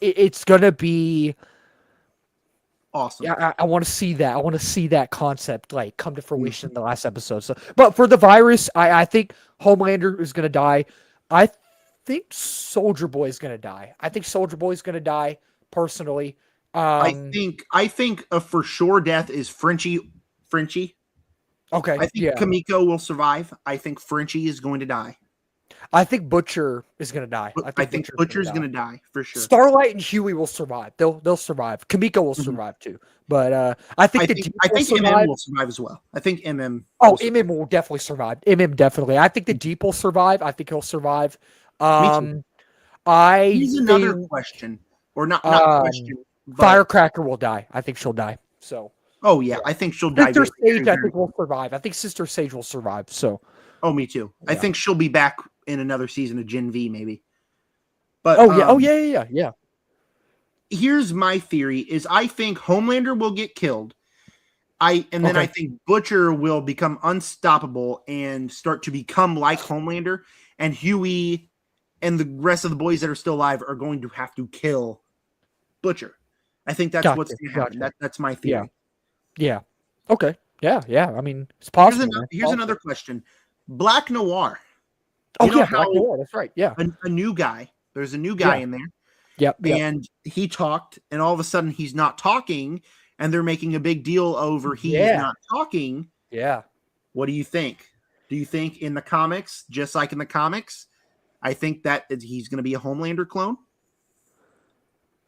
it's gonna be Awesome. yeah, I want to see that. I want to see that concept like come to fruition Mhm. in the last episode. So, but for the virus, I think Homelander is gonna die. I think Soldier Boy is gonna die. I think Soldier Boy is gonna die personally. Um, I think a for sure death is Frenchie. Frenchie. okay, I think yeah. Kamiko will survive. I think Frenchie is going to die. I think Butcher is gonna die. But I I think think Butcher's gonna Butcher's die. going to die for sure. Starlight and Huey will survive. They'll survive. Kamiko will Mhm. survive too. But I think the Deep I will think MM survive. will survive as well. I think MM Oh, will survive. MM will definitely survive. MM definitely. I think the Deep will survive. I think he'll survive. Me too. Um, I Here's another think question, or not question, but Firecracker will die. I think she'll die. So oh yeah, yeah. I think she'll die Sister very, Sage, I very. think will survive. I think Sister Sage will survive. So Oh, me too. I yeah. think she'll be back in another season of Gen V, maybe. But Oh yeah. Oh yeah. Yeah. Yeah. here's my theory: is I think Homelander will get killed. Then I Okay. think Butcher will become unstoppable and start to become like Homelander, and Huey and the rest of the boys that are still alive are going to have to kill Butcher. I think that's what's Gotcha. going to happen. Gotcha. That's my Yeah. theory. Yeah. Okay. Yeah. Yeah. I mean, it's possible, man. It's Here's possible. another question: Black Noir. Oh You know yeah, how Black Noir. That's right. Yeah. a new guy? There's a new guy Yeah. in there, Yep. Yep. and he talked, and all of a sudden he's not talking, and they're making a big deal over he's Yeah. not talking. Yeah. What do you think? Do you think in the comics, just like in the comics, I think that he's going to be a Homelander clone?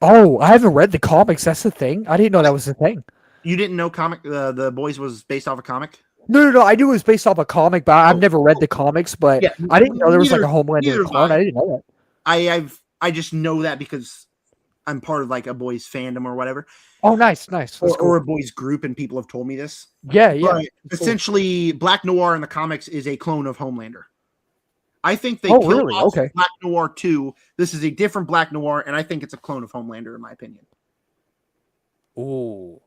Oh, I haven't read the comics. That's the thing. I didn't know that was the thing. You didn't know the boys was based off a comic? No. I knew it was based off a comic, but I've Oh, never read oh, the comics. But yeah. I didn't know there was like a Neither Homelander have clone. I didn't know that. I just know that because I'm part of like a boys fandom or whatever, Oh, nice. That's or cool. a boys group, and people have told me this. Yeah. But That's cool. essentially, Black Noir in the comics is a clone of Homelander. I think they Oh, killed really? off Okay. Black Noir 2. This is a different Black Noir, and I think it's a clone of Homelander, in my opinion. Ooh.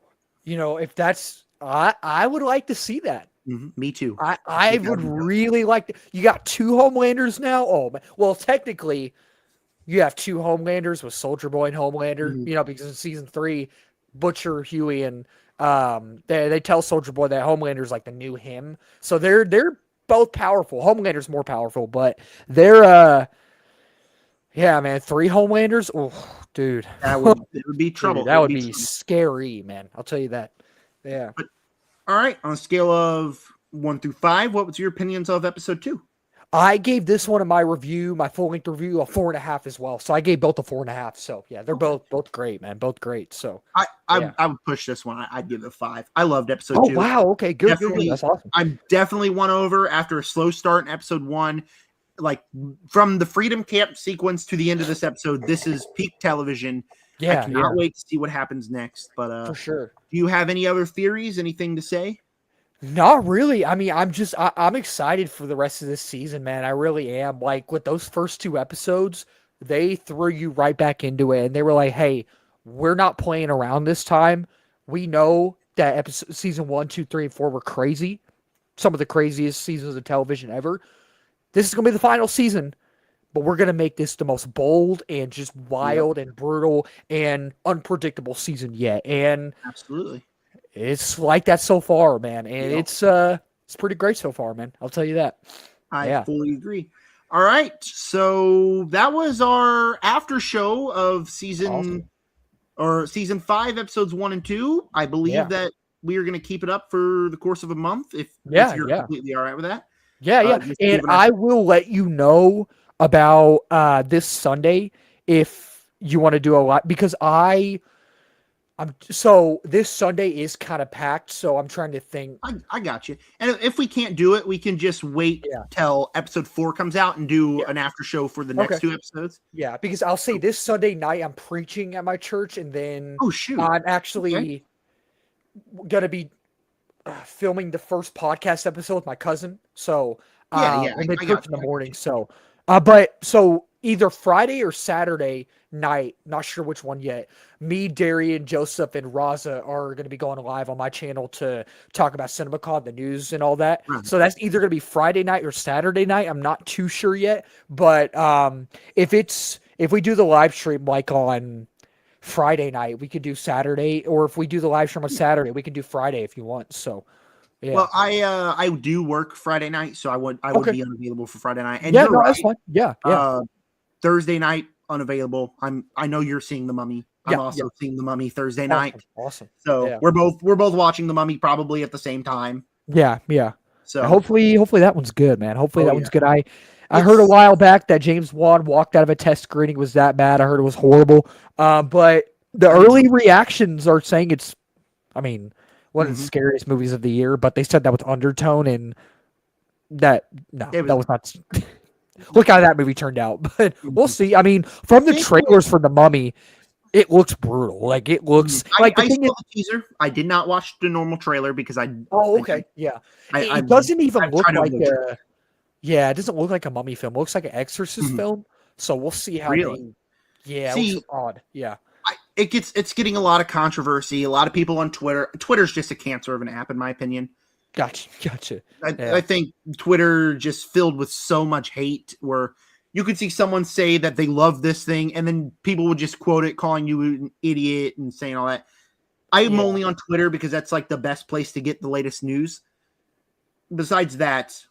If that's I would like to see that. Me too. I think that would would be dope. really like to. You got 2 Homelanders now? Oh, man. Well, technically, you have 2 Homelanders with Soldier Boy and Homelander, Mhm. because in season 3, Butcher, Huey, and they tell Soldier Boy that Homelander's like the new him. So they're both powerful. Homelander's more powerful, but they're yeah, man, 3 Homelanders. Oh, dude. It would be trouble. Dude, that would be scary, man. I'll tell you that. Yeah. But all right, on a scale of 1 through 5, what was your opinions of episode 2? I gave this one in my review, my full length review, a 4.5 as well. So I gave both a 4.5. So yeah, they're both great, man. Both great. So yeah. I would push this one. I'd give it a 5. I loved episode 2. Wow. Okay. Good. Definitely, That's awesome. I'm definitely won over after a slow start in episode 1. Like from the Freedom Camp sequence to the end of this episode, this is peak television. Yeah. I cannot wait to see what happens next. But for sure. do you have any other theories? Anything to say? Not really. I mean, I'm excited for the rest of this season, man. I really am. Like with those first 2 episodes, they threw you right back into it, and they were like, "Hey, we're not playing around this time. We know that season 1, 2, 3, and 4 were crazy, some of the craziest seasons of television ever. This is gonna be the final season, but we're gonna make this the most bold and just wild and brutal and unpredictable season yet." And Absolutely. it's like that so far, man, and Yep. it's pretty great so far, man. I'll tell you that. I fully agree. All right, so that was our after show of season 5, episodes 1 and 2. I believe that we are going to keep it up for the course of a month. If you're completely all right with that. Yeah. And I will let you know about this Sunday if you want to do a lot, because so this Sunday is kind of packed, so I'm trying to think. I got you. And if we can't do it, we can just wait till episode 4 comes out and do an after show for the next 2 episodes. Yeah, because I'll say this Sunday night I'm preaching at my church, and then I'm actually gonna be filming the first podcast episode with my cousin. So and then church in the morning. So so either Friday or Saturday night, not sure which one yet, me, Darian, Joseph, and Raza are going to be going live on my channel to talk about CinemaCon, the news, and all that. Right. So that's either going to be Friday night or Saturday night. I'm not too sure yet, but if we do the live stream like on Friday night, we could do Saturday, or if we do the live stream on Saturday, we can do Friday if you want. So. Yeah. Well, I do work Friday night, so I would be unavailable for Friday night. And that's fine. Yeah. Thursday night unavailable. I know you're seeing The Mummy. I'm also seeing The Mummy Thursday night. Awesome. So we're both watching The Mummy probably at the same time. Yeah. So hopefully that one's good, man. Hopefully that one's good. I heard a while back that James Wan walked out of a test screening. It was that bad. I heard it was horrible. But the early reactions are saying it's, one of the scariest movies of the year, but they said that was Undertone, and that was not. Look how that movie turned out, but we'll see. From the trailers for The Mummy, it looks brutal. Like it looks like I saw the teaser. I did not watch the normal trailer because I. Oh, okay, it doesn't even look like a. Yeah, it doesn't look like a Mummy film. It looks like an Exorcist film. So we'll see how. Really? It looks odd. Yeah. It's getting a lot of controversy. A lot of people on Twitter. Twitter's just a cancer of an app, in my opinion. Gotcha. I think Twitter just filled with so much hate, where you could see someone say that they love this thing, and then people would just quote it, calling you an idiot and saying all that. I'm only on Twitter because that's like the best place to get the latest news. Besides that,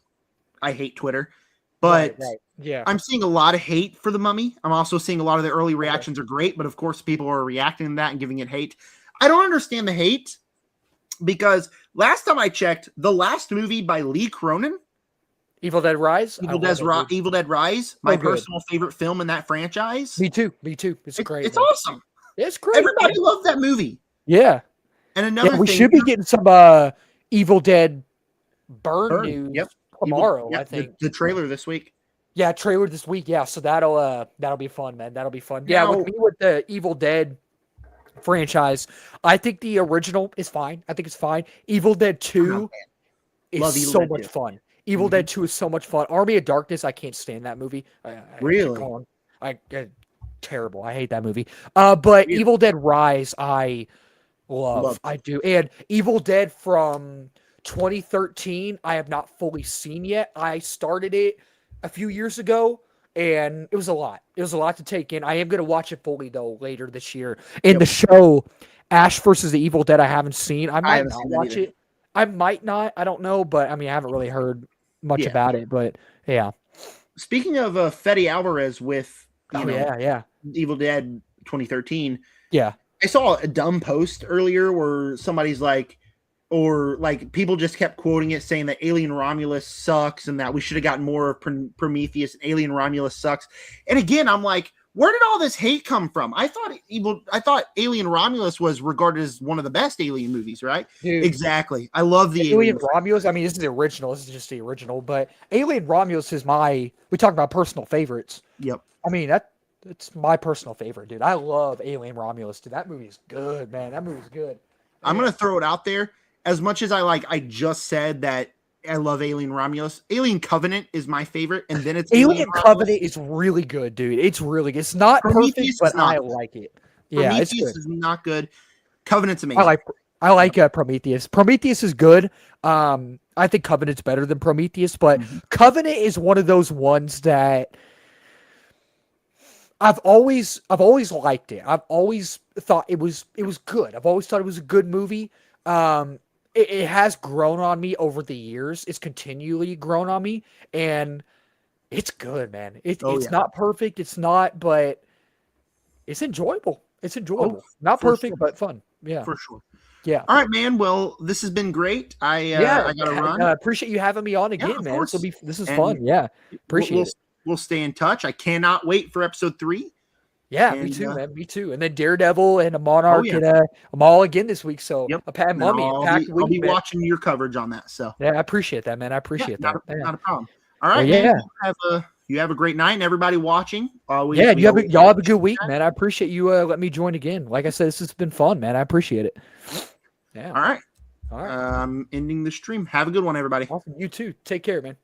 I hate Twitter. But right. Yeah, I'm seeing a lot of hate for The Mummy. I'm also seeing a lot of the early reactions are great, but of course people are reacting to that and giving it hate. I don't understand the hate, because last time I checked, the last movie by Lee Cronin, Evil Dead Rise, my personal favorite film in that franchise. Me too. It's great. It's awesome. It's great. Everybody loved that movie. Yeah. And another thing, we should be getting some Evil Dead Burn news tomorrow. I think the trailer this week. Yeah, trailer this week. Yeah, so that'll be fun, man. That'll be fun. Yeah, with the Evil Dead franchise, I think the original is fine. I think it's fine. Evil Dead 2 is so much fun. Evil Dead 2 is so much fun. Army of Darkness, I can't stand that movie. Really? Terrible. I hate that movie. But Evil Dead Rise, I love. I do. And Evil Dead from 2013, I have not fully seen yet. I started it a few years ago, and it was a lot. It was a lot to take in. I am going to watch it fully, though, later this year. In the show, Ash versus the Evil Dead, I haven't seen. I might not watch it. I might not. I don't know, but I haven't really heard much about it. But yeah. Speaking of Fede Alvarez with Evil Dead 2013. Yeah. I saw a dumb post earlier where somebody's like, people just kept quoting it, saying that Alien Romulus sucks and that we should have gotten more of Prometheus. And Alien Romulus sucks. And again, I'm like, where did all this hate come from? I thought Alien Romulus was regarded as one of the best Alien movies, right? Dude, exactly. I love the Alien Romulus. This is the original. This is just the original, but Alien Romulus is we talk about personal favorites. Yep. It's my personal favorite, dude. I love Alien Romulus, dude. That movie is good, man. That movie's good. I'm going to throw it out there. As much as I just said that I love Alien Romulus, Alien Covenant is my favorite, and then it's Alien Covenant is really good, dude. It's really good. It's not perfect, but I like it. Yeah, Prometheus is not good. Covenant's amazing. I like Prometheus. Prometheus is good. I think Covenant's better than Prometheus, but Covenant is one of those ones that I've always liked it. I've always thought it was good. I've always thought it was a good movie. It has grown on me over the years. It's continually grown on me, and it's good, man. It's not perfect. It's not, but it's enjoyable. It's enjoyable. Not perfect, but fun. Yeah, for sure. Yeah. All right, man. Well, this has been great. I gotta run. Appreciate you having me on again, of man. course. This is And fun. Yeah. Appreciate it. we'll stay in touch. I cannot wait for episode 3. Yeah, me And too, man. Me too. And then Daredevil and a Monarch yeah. and I'm all again this week. So Yep. a packed And mummy, packed I'll week, be man. watching your coverage on that. So Yeah, I appreciate that, man. I appreciate that. not a problem. All Well, right, yeah. man. You have a great night, and everybody watching. Always, Yeah, y'all have a good week, man. I appreciate you letting me join again. Like I said, this has been fun, man. I appreciate it. Yeah. All right. All right. I'm ending the stream. Have a good one, everybody. Awesome. You too. Take care, man.